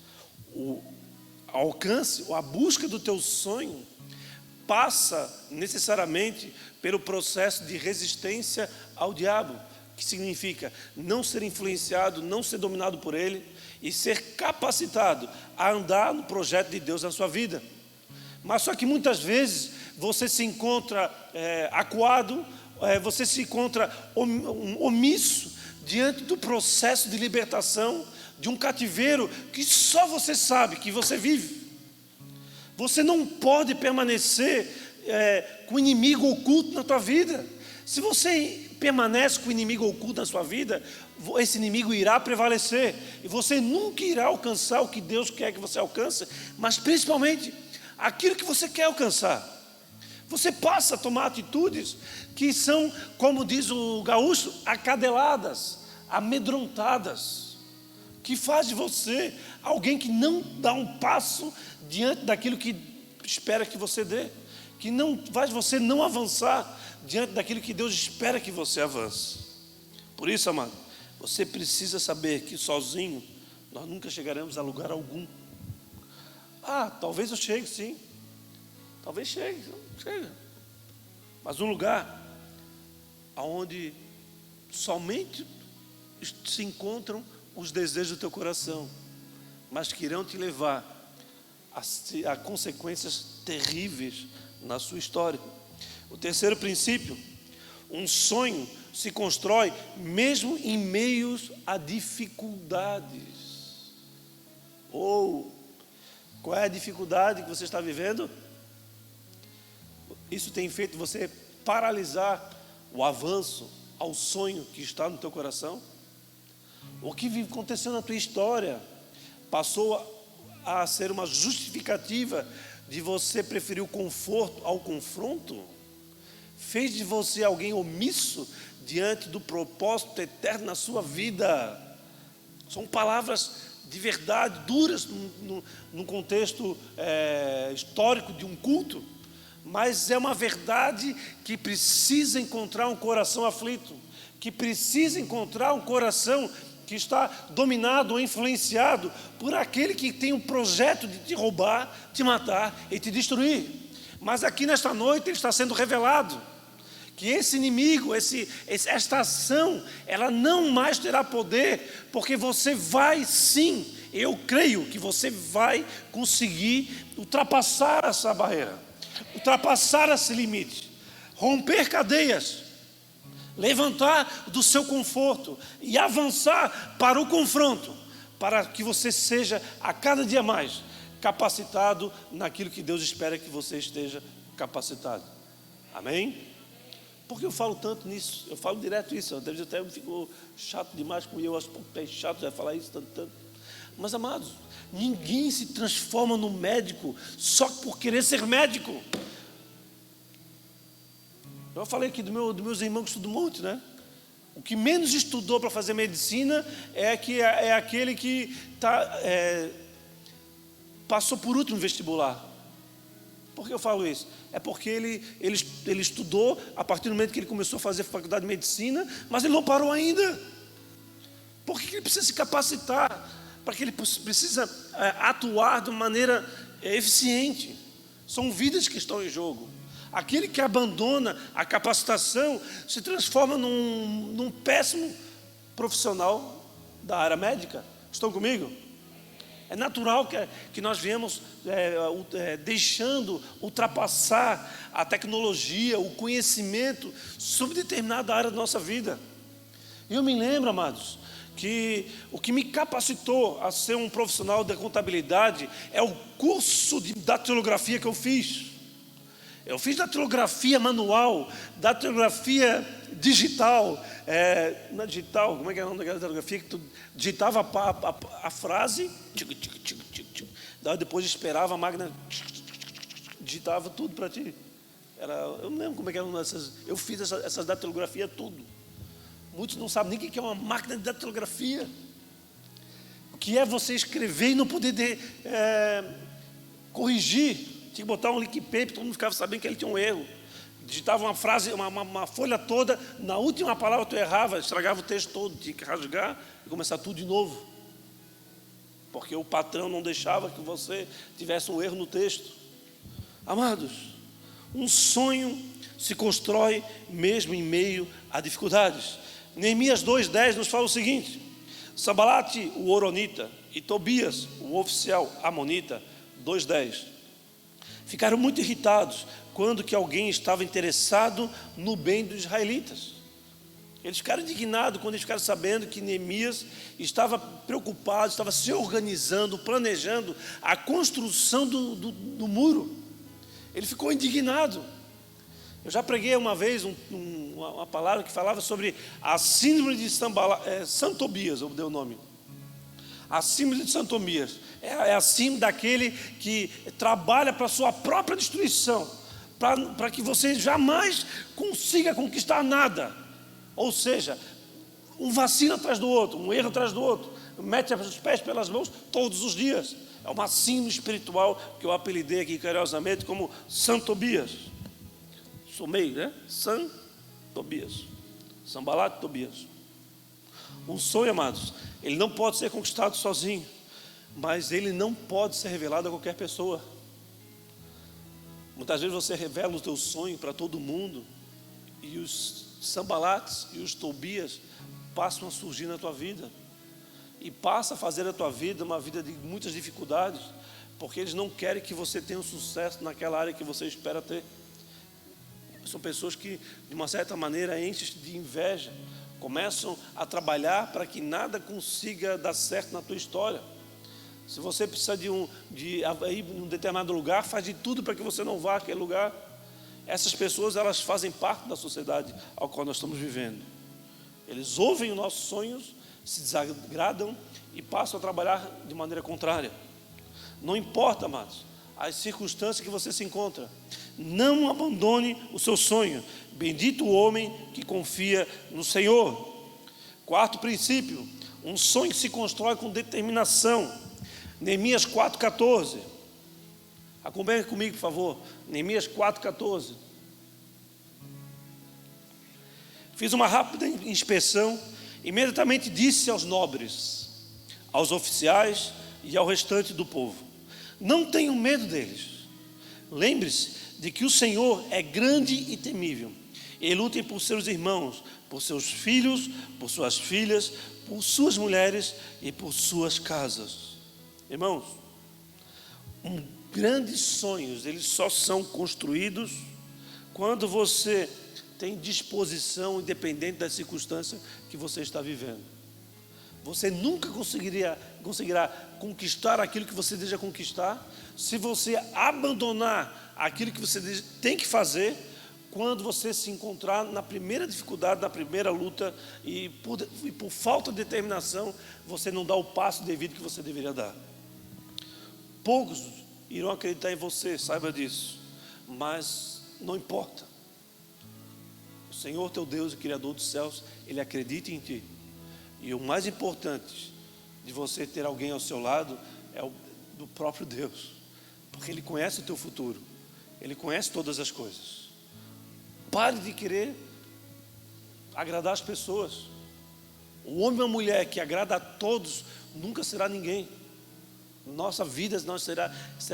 o alcance, a busca do teu sonho passa necessariamente pelo processo de resistência ao diabo. que significa não ser influenciado, não ser dominado por ele e ser capacitado a andar no projeto de Deus na sua vida. Mas só que muitas vezes você se encontra acuado, você se encontra omisso diante do processo de libertação de um cativeiro que só você sabe que você vive. Você não pode permanecer com o inimigo oculto na tua vida. Se você permanece com o inimigo oculto na sua vida, esse inimigo irá prevalecer e você nunca irá alcançar o que Deus quer que você alcance, mas principalmente aquilo que você quer alcançar. Você passa a tomar atitudes que são, como diz o gaúcho, acadeladas, amedrontadas, que faz de você alguém que não dá um passo diante daquilo que espera que você dê, que não faz você não avançar diante daquilo que Deus espera que você avance. Por isso, amado, você precisa saber que sozinho nós nunca chegaremos a lugar algum. Talvez eu chegue, sim. Talvez chegue. Mas um lugar onde somente se encontram os desejos do teu coração, mas que irão te levar a consequências terríveis na sua história. O terceiro princípio: um sonho se constrói mesmo em meio a dificuldades. Qual é a dificuldade que você está vivendo? Isso tem feito você paralisar o avanço ao sonho que está no teu coração? O que aconteceu na tua história passou a ser uma justificativa de você preferir o conforto ao confronto? Fez de você alguém omisso diante do propósito eterno na sua vida? São palavras de verdade, duras no contexto histórico de um culto, mas é uma verdade que precisa encontrar um coração aflito, que precisa encontrar um coração que está dominado ou influenciado por aquele que tem um projeto de te roubar, te matar e te destruir. Mas aqui nesta noite ele está sendo revelado que esse inimigo, esta ação, ela não mais terá poder, porque você vai sim, eu creio que você vai conseguir ultrapassar essa barreira, ultrapassar esse limite, romper cadeias, levantar do seu conforto e avançar para o confronto, para que você seja a cada dia mais capacitado naquilo que Deus espera que você esteja capacitado. Amém? Porque eu falo tanto nisso, eu falo direto isso, às vezes até ficou chato demais comigo, eu acho que é chato já falar isso tanto. Mas, amados, ninguém se transforma num médico só por querer ser médico. Eu falei aqui dos meus irmãos que estudam um monte, né? O que menos estudou para fazer medicina é aquele que passou por último vestibular. Por que eu falo isso? É porque ele estudou a partir do momento que ele começou a fazer faculdade de medicina, mas ele não parou ainda. Por que ele precisa se capacitar? Para que ele precisa atuar de uma maneira eficiente. São vidas que estão em jogo. Aquele que abandona a capacitação se transforma num péssimo profissional da área médica. Estão comigo? É natural que nós viemos deixando ultrapassar a tecnologia, o conhecimento sobre determinada área da nossa vida. E eu me lembro, amados, que o que me capacitou a ser um profissional da contabilidade é o curso de datilografia que eu fiz. Eu fiz datilografia manual, datilografia digital. Não é digital, como é que é o nome daquela datilografia? Que tu digitava a frase, depois esperava a máquina, digitava tudo para ti. Eu não lembro como é que eram essas. Eu fiz essas datilografias tudo. Muitos não sabem nem o que é uma máquina de datilografia. O que é você escrever e não poder corrigir. Tinha que botar um link paper, todo mundo ficava sabendo que ele tinha um erro. Digitava uma frase, uma folha toda, na última palavra tu errava, estragava o texto todo, tinha que rasgar e começar tudo de novo. Porque o patrão não deixava que você tivesse um erro no texto. Amados, um sonho se constrói mesmo em meio a dificuldades. Neemias 2:10 nos fala o seguinte: Sambalate, o horonita, e Tobias, o oficial amonita, 2:10, ficaram muito irritados quando que alguém estava interessado no bem dos israelitas. Eles ficaram indignados quando eles ficaram sabendo que Neemias estava preocupado, estava se organizando, planejando a construção do muro. Ele ficou indignado. Eu já preguei uma vez uma palavra que falava sobre a síndrome de Santo Tobias, eu dei o nome. A síndrome de Santo Tobias é a síndrome daquele que trabalha para a sua própria destruição, para que você jamais consiga conquistar nada. Ou seja, um vacilo atrás do outro, um erro atrás do outro, mete os pés pelas mãos todos os dias. É uma síndrome espiritual que eu apelidei aqui carinhosamente como Santo Tobias. Somei, né? San Tobias, Sambalate Tobias. Um sonho, amados, ele não pode ser conquistado sozinho, mas ele não pode ser revelado a qualquer pessoa. Muitas vezes você revela o teu sonho para todo mundo, e os Sambalates e os Tobias passam a surgir na tua vida, e passa a fazer a tua vida uma vida de muitas dificuldades, porque eles não querem que você tenha um sucesso naquela área que você espera ter. São pessoas que, de uma certa maneira, enchem de inveja, começam a trabalhar para que nada consiga dar certo na tua história. Se você precisa de ir em um determinado lugar, faz de tudo para que você não vá àquele lugar. Essas pessoas, elas fazem parte da sociedade ao qual nós estamos vivendo. Eles ouvem os nossos sonhos, se desagradam e passam a trabalhar de maneira contrária. Não importa, amados, as circunstâncias que você se encontra, não abandone o seu sonho. Bendito o homem que confia no Senhor. Quarto princípio: um sonho se constrói com determinação. Neemias 4:14. Acompanhe comigo, por favor. Neemias 4:14. Fiz uma rápida inspeção. Imediatamente disse aos nobres, aos oficiais e ao restante do povo: não tenham medo deles. Lembre-se de que o Senhor é grande e temível. Ele luta por seus irmãos, por seus filhos, por suas filhas, por suas mulheres e por suas casas. Irmãos, grandes sonhos, eles só são construídos quando você tem disposição, independente da circunstância que você está vivendo. Você nunca conseguirá conquistar aquilo que você deseja conquistar se você abandonar aquilo que você tem que fazer quando você se encontrar na primeira dificuldade, na primeira luta, e por falta de determinação, você não dá o passo devido que você deveria dar. Poucos irão acreditar em você, saiba disso, mas não importa. O Senhor teu Deus, o Criador dos céus, Ele acredita em ti. E o mais importante de você ter alguém ao seu lado é o do próprio Deus, porque Ele conhece o teu futuro, Ele conhece todas as coisas. Pare de querer agradar as pessoas. O homem ou a mulher que agrada a todos nunca será ninguém. Nossa vida não será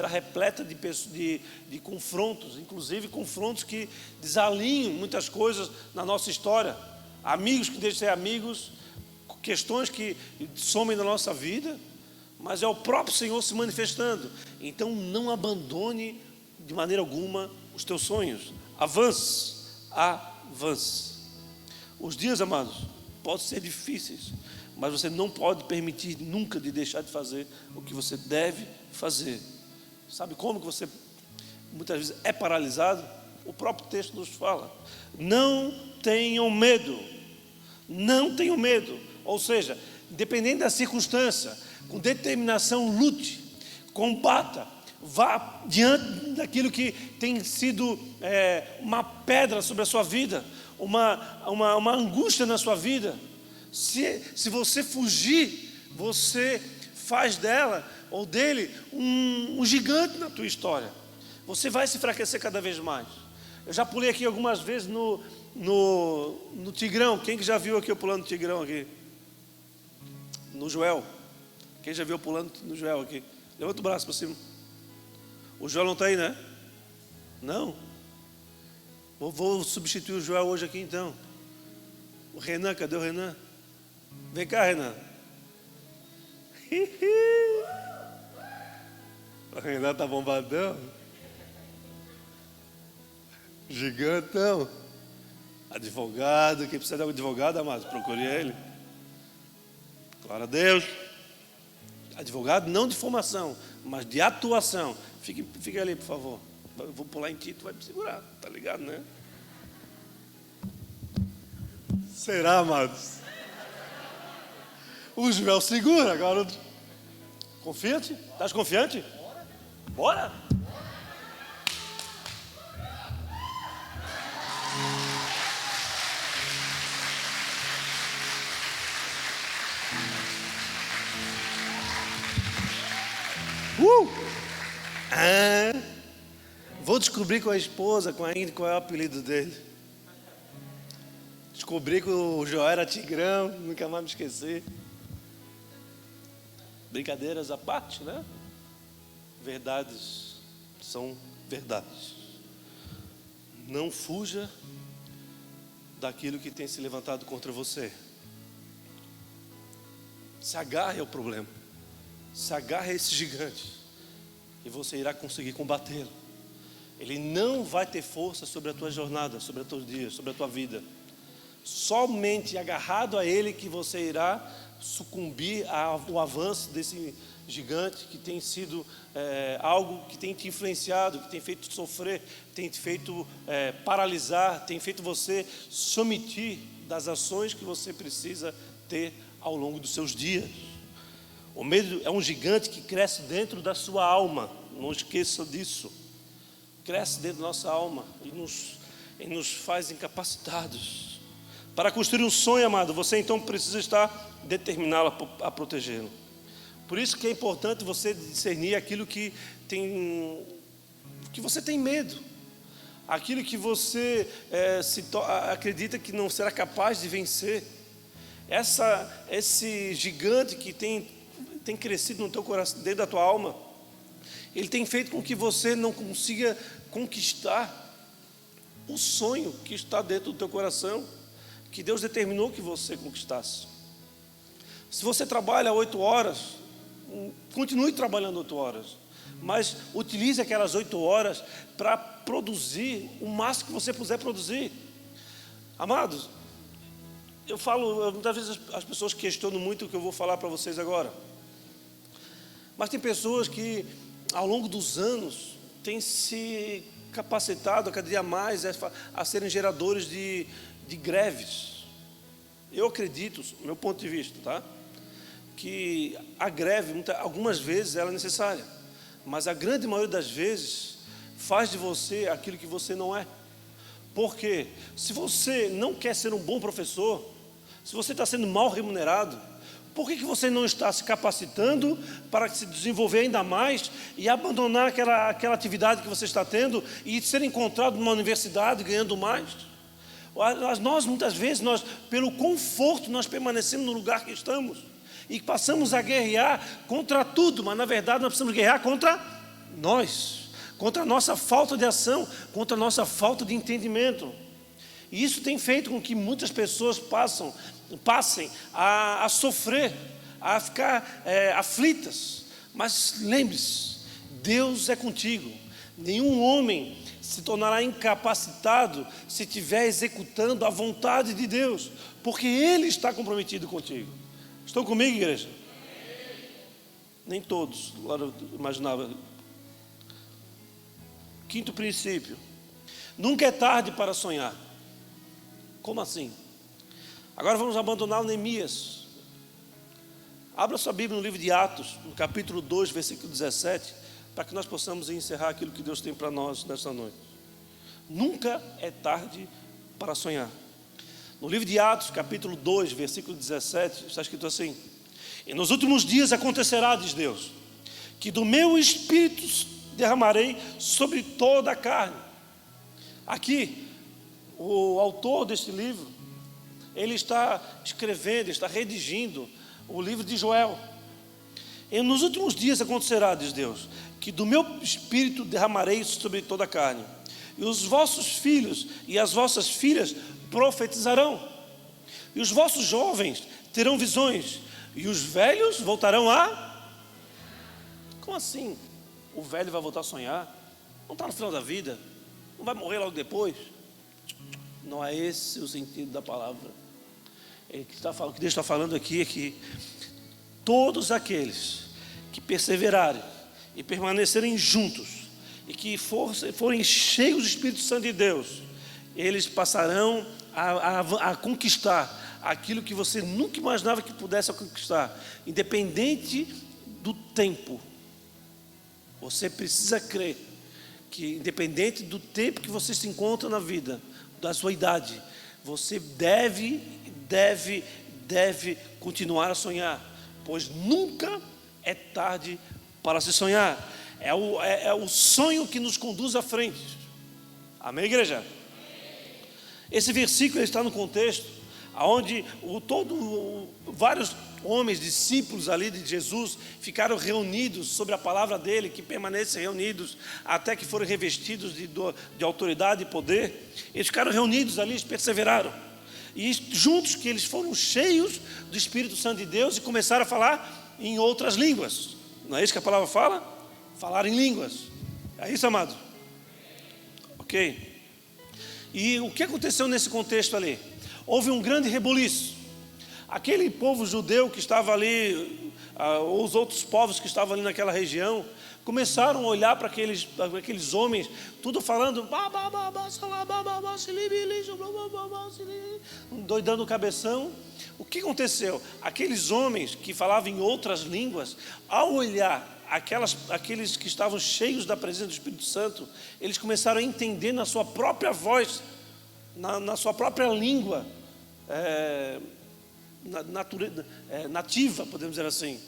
repleta de confrontos, inclusive confrontos que desalinham muitas coisas na nossa história. Amigos que deixam de ser amigos, questões que somem na nossa vida, mas é o próprio Senhor se manifestando. Então não abandone de maneira alguma os teus sonhos. Avance. Os dias, amados, podem ser difíceis, mas você não pode permitir nunca de deixar de fazer o que você deve fazer. Sabe como que você muitas vezes é paralisado? O próprio texto nos fala: não tenham medo, não tenham medo. Ou seja, independente da circunstância, com determinação lute, combata, vá diante daquilo que tem sido uma pedra sobre a sua vida, uma angústia na sua vida. Se você fugir, você faz dela ou dele um gigante na tua história. Você vai se enfraquecer cada vez mais. Eu já pulei aqui algumas vezes no Tigrão. Quem que já viu aqui eu pulando no Tigrão aqui? No Joel. Quem já viu eu pulando no Joel aqui? Levanta o braço para cima. O Joel não está aí, né? Não. Vou substituir o Joel hoje aqui então. O Renan, cadê o Renan? Vem cá, Renan. O Renan tá bombadão. Gigantão. Advogado, quem precisa de um advogado, amado, procure ele. Glória a Deus. Advogado não de formação, mas de atuação. Fique ali, por favor. Eu vou pular em ti, tu vai me segurar, tá ligado, né? Será, amados? O Joel segura, agora. Confiante? Estás confiante? Bora! Vou descobrir com a esposa, com a Índia, qual é o apelido dele. Descobri que o Joel era tigrão, nunca mais me esqueci. Brincadeiras à parte, né? Verdades são verdades. Não fuja daquilo que tem se levantado contra você. Se agarre ao problema. Se agarre a esse gigante. E você irá conseguir combatê-lo. Ele não vai ter força sobre a tua jornada, sobre os teus dias, sobre a tua vida. Somente agarrado a ele que você irá sucumbir ao avanço desse gigante que tem sido algo que tem te influenciado, que tem feito sofrer, tem te feito paralisar, tem feito você se omitir das ações que você precisa ter ao longo dos seus dias. O medo é um gigante que cresce dentro da sua alma, não esqueça disso. Cresce dentro da nossa alma e nos faz incapacitados. Para construir um sonho, amado, você então precisa estar determinado a protegê-lo. Por isso que é importante você discernir aquilo que você tem medo, aquilo que você acredita que não será capaz de vencer. Esse gigante que tem crescido no teu coração, dentro da tua alma, ele tem feito com que você não consiga conquistar o sonho que está dentro do teu coração, que Deus determinou que você conquistasse. Se você trabalha 8 horas, continue trabalhando 8 horas, mas utilize aquelas 8 horas para produzir o máximo que você puder produzir. Amados, eu falo, muitas vezes as pessoas questionam muito o que eu vou falar para vocês agora, mas tem pessoas que ao longo dos anos têm se capacitado a cada dia mais a serem geradores de greves. Eu acredito, do meu ponto de vista, tá? Que a greve, algumas vezes, ela é necessária, mas a grande maioria das vezes faz de você aquilo que você não é. Porque se você não quer ser um bom professor, se você está sendo mal remunerado, por que você não está se capacitando para se desenvolver ainda mais e abandonar aquela atividade que você está tendo e ser encontrado numa universidade ganhando mais? Nós, muitas vezes, pelo conforto, nós permanecemos no lugar que estamos e passamos a guerrear contra tudo, mas na verdade nós precisamos guerrear contra nós, contra a nossa falta de ação, contra a nossa falta de entendimento. E isso tem feito com que muitas pessoas passem a sofrer, a ficar aflitas. Mas lembre-se, Deus é contigo. Nenhum homem se tornará incapacitado se estiver executando a vontade de Deus, porque Ele está comprometido contigo. Estão comigo, igreja? Nem todos, agora eu imaginava. Quinto princípio: nunca é tarde para sonhar. Como assim? Agora vamos abandonar o Neemias. Abra sua Bíblia no livro de Atos, no capítulo 2, versículo 17, para que nós possamos encerrar aquilo que Deus tem para nós nesta noite. Nunca é tarde para sonhar. No livro de Atos, capítulo 2, versículo 17, está escrito assim: e nos últimos dias acontecerá, diz Deus, que do meu espírito derramarei sobre toda a carne. Aqui, o autor deste livro, ele está escrevendo, está redigindo o livro de Joel. E nos últimos dias acontecerá, diz Deus, que do meu espírito derramarei sobre toda a carne, e os vossos filhos e as vossas filhas profetizarão. E os vossos jovens terão visões, e os velhos voltarão a... Como assim? O velho vai voltar a sonhar? Não está no final da vida? Não vai morrer logo depois? Não é esse o sentido da palavra. O que Deus está falando aqui é que todos aqueles que perseverarem e permanecerem juntos e que forem cheios do Espírito Santo de Deus, eles passarão a conquistar aquilo que você nunca imaginava que pudesse conquistar, independente do tempo. Você precisa crer que, independente do tempo que você se encontra na vida, da sua idade, você deve continuar a sonhar, pois nunca é tarde para se sonhar. É o sonho que nos conduz à frente. Amém, igreja? Esse versículo está no contexto onde vários homens, discípulos ali de Jesus, ficaram reunidos sobre a palavra dele, que permanecem reunidos até que foram revestidos de autoridade e poder. Eles ficaram reunidos ali, eles perseveraram. E juntos que eles foram cheios do Espírito Santo de Deus e começaram a falar em outras línguas. Não é isso que a palavra fala? Falar em línguas. É isso, amado? Ok. E o que aconteceu nesse contexto ali? Houve um grande rebuliço. Aquele povo judeu que estava ali, os outros povos que estavam ali naquela região, começaram a olhar para aqueles homens, tudo falando, doidando o cabeção. O que aconteceu? Aqueles homens que falavam em outras línguas, ao olhar aqueles que estavam cheios da presença do Espírito Santo, eles começaram a entender na sua própria voz, na sua própria língua, nativa, podemos dizer assim.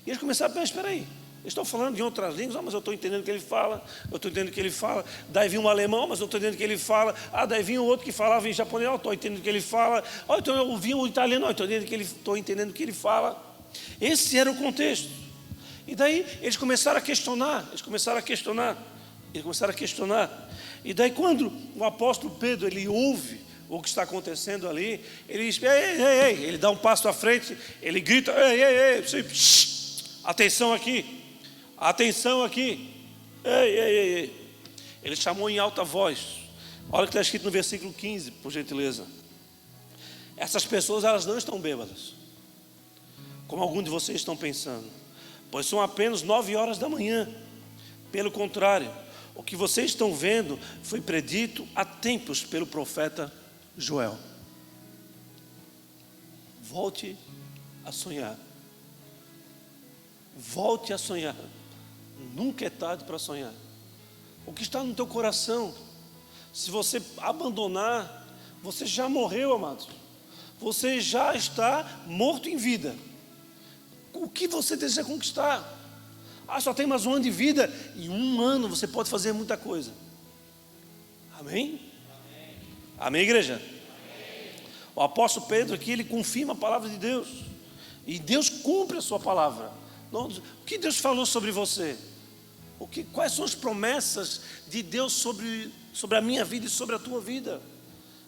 E eles começaram a pensar, espera aí, eles estão falando em outras línguas, mas eu estou entendendo o que ele fala, daí vinha um alemão, mas eu estou entendendo o que ele fala, daí vinha um outro que falava em japonês, eu estou entendendo o que ele fala, então eu ouvi um italiano, estou entendendo o que ele fala. Esse era o contexto. E daí eles começaram a questionar. E daí quando o apóstolo Pedro, ele ouve o que está acontecendo ali, ele diz, ei, ele dá um passo à frente, ele grita, ei, atenção aqui, ei. Ele chamou em alta voz. Olha o que está escrito no versículo 15, por gentileza. Essas pessoas, elas não estão bêbadas, como alguns de vocês estão pensando, pois são apenas 9 horas da manhã. Pelo contrário, o que vocês estão vendo foi predito há tempos pelo profeta Joel. Volte a sonhar. Nunca é tarde para sonhar. O que está no teu coração, se você abandonar, você já morreu, amado. Você já está morto em vida. O que você deseja conquistar? Só tem mais um ano de vida. Em um ano você pode fazer muita coisa. Amém? Amém, igreja? Amém. O apóstolo Pedro aqui, ele confirma a palavra de Deus. E Deus cumpre a sua palavra. O que Deus falou sobre você? Quais são as promessas de Deus sobre a minha vida e sobre a tua vida?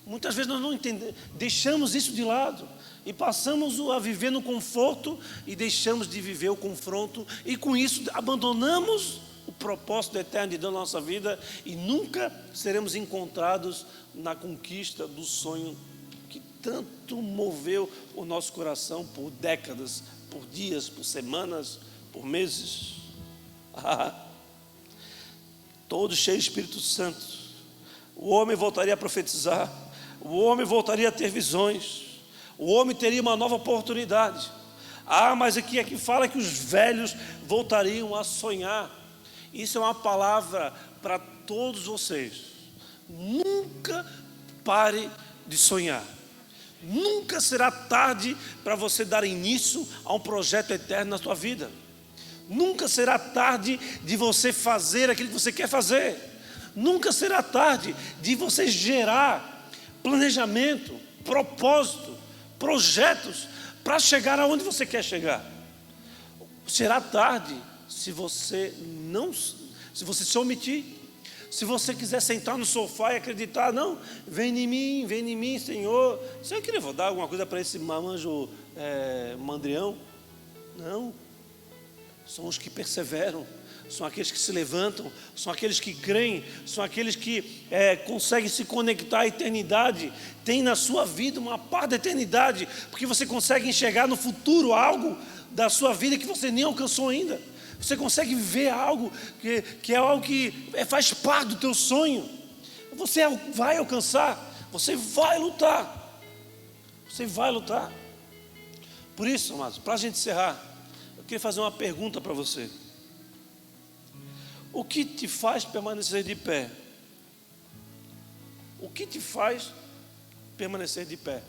Muitas vezes nós não entendemos, deixamos isso de lado e passamos a viver no conforto e deixamos de viver o confronto, e com isso abandonamos o propósito eterno de Deus na nossa vida e nunca seremos encontrados na conquista do sonho que tanto moveu o nosso coração por décadas, por dias, por semanas, por meses. Todo cheio do Espírito Santo, o homem voltaria a profetizar, o homem voltaria a ter visões, o homem teria uma nova oportunidade. Mas aqui fala que os velhos voltariam a sonhar. Isso é uma palavra para todos vocês. Nunca pare de sonhar. Nunca será tarde para você dar início a um projeto eterno na sua vida. Nunca será tarde de você fazer aquilo que você quer fazer. Nunca será tarde de você gerar planejamento, propósito, projetos para chegar aonde você quer chegar. Será tarde se você se omitir. Se você quiser sentar no sofá e acreditar, não, vem em mim, Senhor. Você queria vou dar alguma coisa para esse mamanjo mandrião? Não. São os que perseveram, são aqueles que se levantam, são aqueles que creem, são aqueles que conseguem se conectar à eternidade. Tem na sua vida uma parte da eternidade, porque você consegue enxergar no futuro algo da sua vida que você nem alcançou ainda. Você consegue ver algo que é algo que faz parte do teu sonho. Você vai alcançar, você vai lutar. Você vai lutar. Por isso, amados, para a gente encerrar, eu queria fazer uma pergunta para você. O que te faz permanecer de pé? O que te faz permanecer de pé?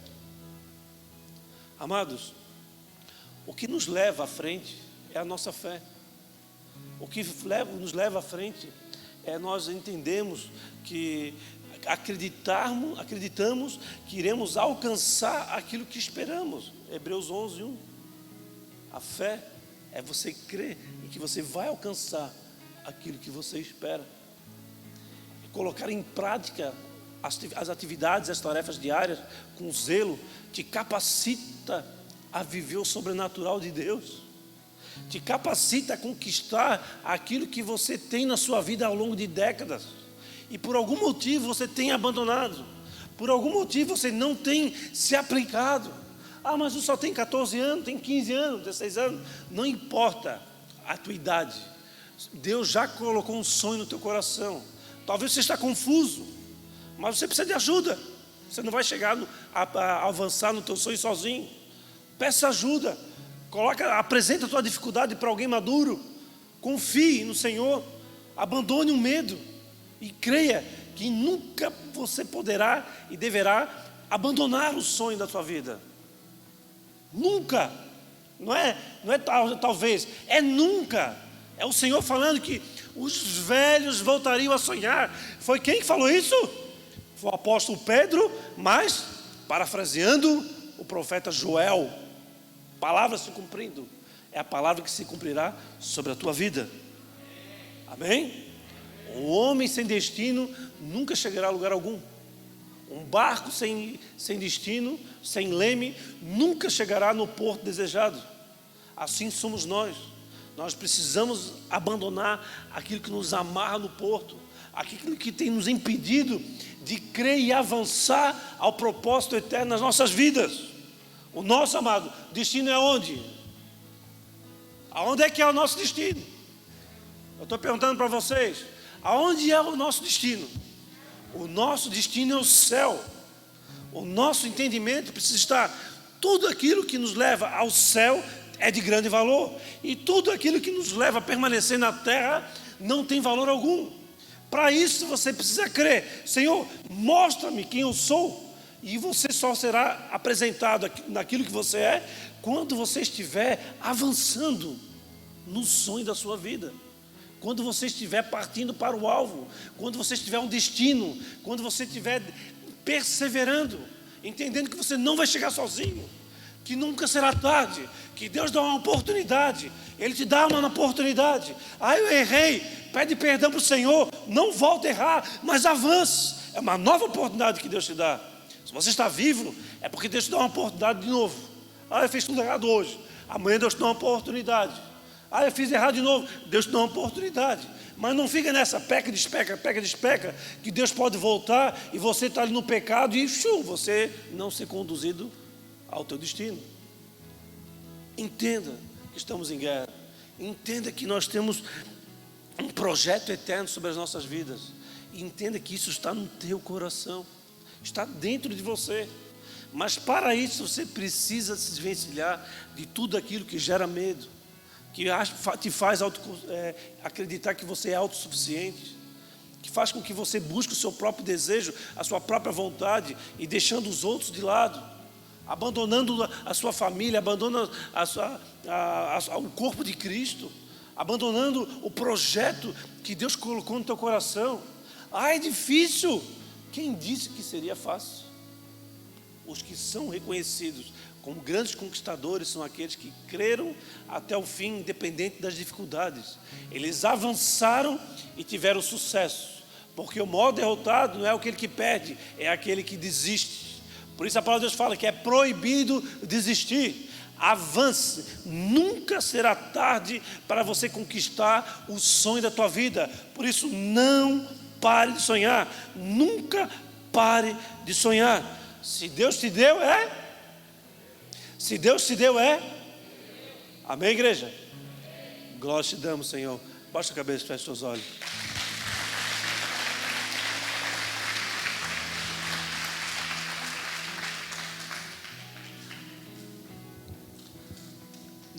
Amados, o que nos leva à frente é a nossa fé. O que nos leva à frente é nós entendemos que acreditamos que iremos alcançar aquilo que esperamos. Hebreus 11:1. A fé é você crer em que você vai alcançar aquilo que você espera. E colocar em prática as atividades, as tarefas diárias com zelo te capacita a viver o sobrenatural de Deus. Te capacita a conquistar aquilo que você tem na sua vida ao longo de décadas. E por algum motivo você tem abandonado. Por algum motivo você não tem se aplicado. Ah, mas eu só tenho 14 anos, tem 15 anos, 16 anos. Não importa a tua idade. Deus já colocou um sonho no teu coração. Talvez você está confuso, mas você precisa de ajuda. Você não vai chegar a avançar no teu sonho sozinho. Peça ajuda. Apresenta a tua dificuldade para alguém maduro. Confie no Senhor. Abandone o medo. E creia que nunca você poderá e deverá abandonar o sonho da sua vida. Nunca. Não é talvez, é nunca. É o Senhor falando que os velhos voltariam a sonhar. Foi quem que falou isso? Foi o apóstolo Pedro, mas, parafraseando o profeta Joel, palavra se cumprindo, é a palavra que se cumprirá sobre a tua vida. Amém? Um homem sem destino nunca chegará a lugar algum. Um barco sem destino, sem leme, nunca chegará no porto desejado. Assim somos nós. Nós precisamos abandonar aquilo que nos amarra no porto, aquilo que tem nos impedido de crer e avançar ao propósito eterno nas nossas vidas. O nosso, amado, destino é onde? Aonde é que é o nosso destino? Eu estou perguntando para vocês, aonde é o nosso destino? O nosso destino é o céu. O nosso entendimento precisa estar, tudo aquilo que nos leva ao céu é de grande valor, e tudo aquilo que nos leva a permanecer na terra não tem valor algum. Para isso você precisa crer. Senhor, mostra-me quem eu sou. E você só será apresentado naquilo que você é quando você estiver avançando no sonho da sua vida, quando você estiver partindo para o alvo, quando você tiver um destino, quando você estiver perseverando, entendendo que você não vai chegar sozinho, que nunca será tarde, que Deus dá uma oportunidade, Ele te dá uma oportunidade. Eu errei, pede perdão para o Senhor, não volta a errar, mas avance. É uma nova oportunidade que Deus te dá. Se você está vivo, é porque Deus te dá uma oportunidade de novo. Eu fiz tudo errado hoje, amanhã Deus te dá uma oportunidade. Eu fiz errado de novo, Deus te dá uma oportunidade. Mas não fica nessa peca, despeca, que Deus pode voltar e você está ali no pecado e você não ser conduzido ao teu destino. Entenda que estamos em guerra. Entenda que nós temos um projeto eterno sobre as nossas vidas. E entenda que isso está no teu coração, está dentro de você. Mas para isso você precisa se desvencilhar de tudo aquilo que gera medo, que te faz acreditar que você é autossuficiente, que faz com que você busque o seu próprio desejo, a sua própria vontade, e deixando os outros de lado, abandonando a sua família, abandonando o corpo de Cristo, abandonando o projeto que Deus colocou no teu coração. É difícil. Quem disse que seria fácil? Os que são reconhecidos como grandes conquistadores são aqueles que creram até o fim, independente das dificuldades. Eles avançaram e tiveram sucesso, Porque o maior derrotado não é aquele que perde, é aquele que desiste. Por isso a palavra de Deus fala que é proibido desistir. Avance, nunca será tarde para você conquistar o sonho da tua vida. Por isso não pare de sonhar, nunca pare de sonhar. Se Deus te deu, se Deus te deu, amém, igreja? Glória te damos, Senhor. Baixa a cabeça e feche os olhos.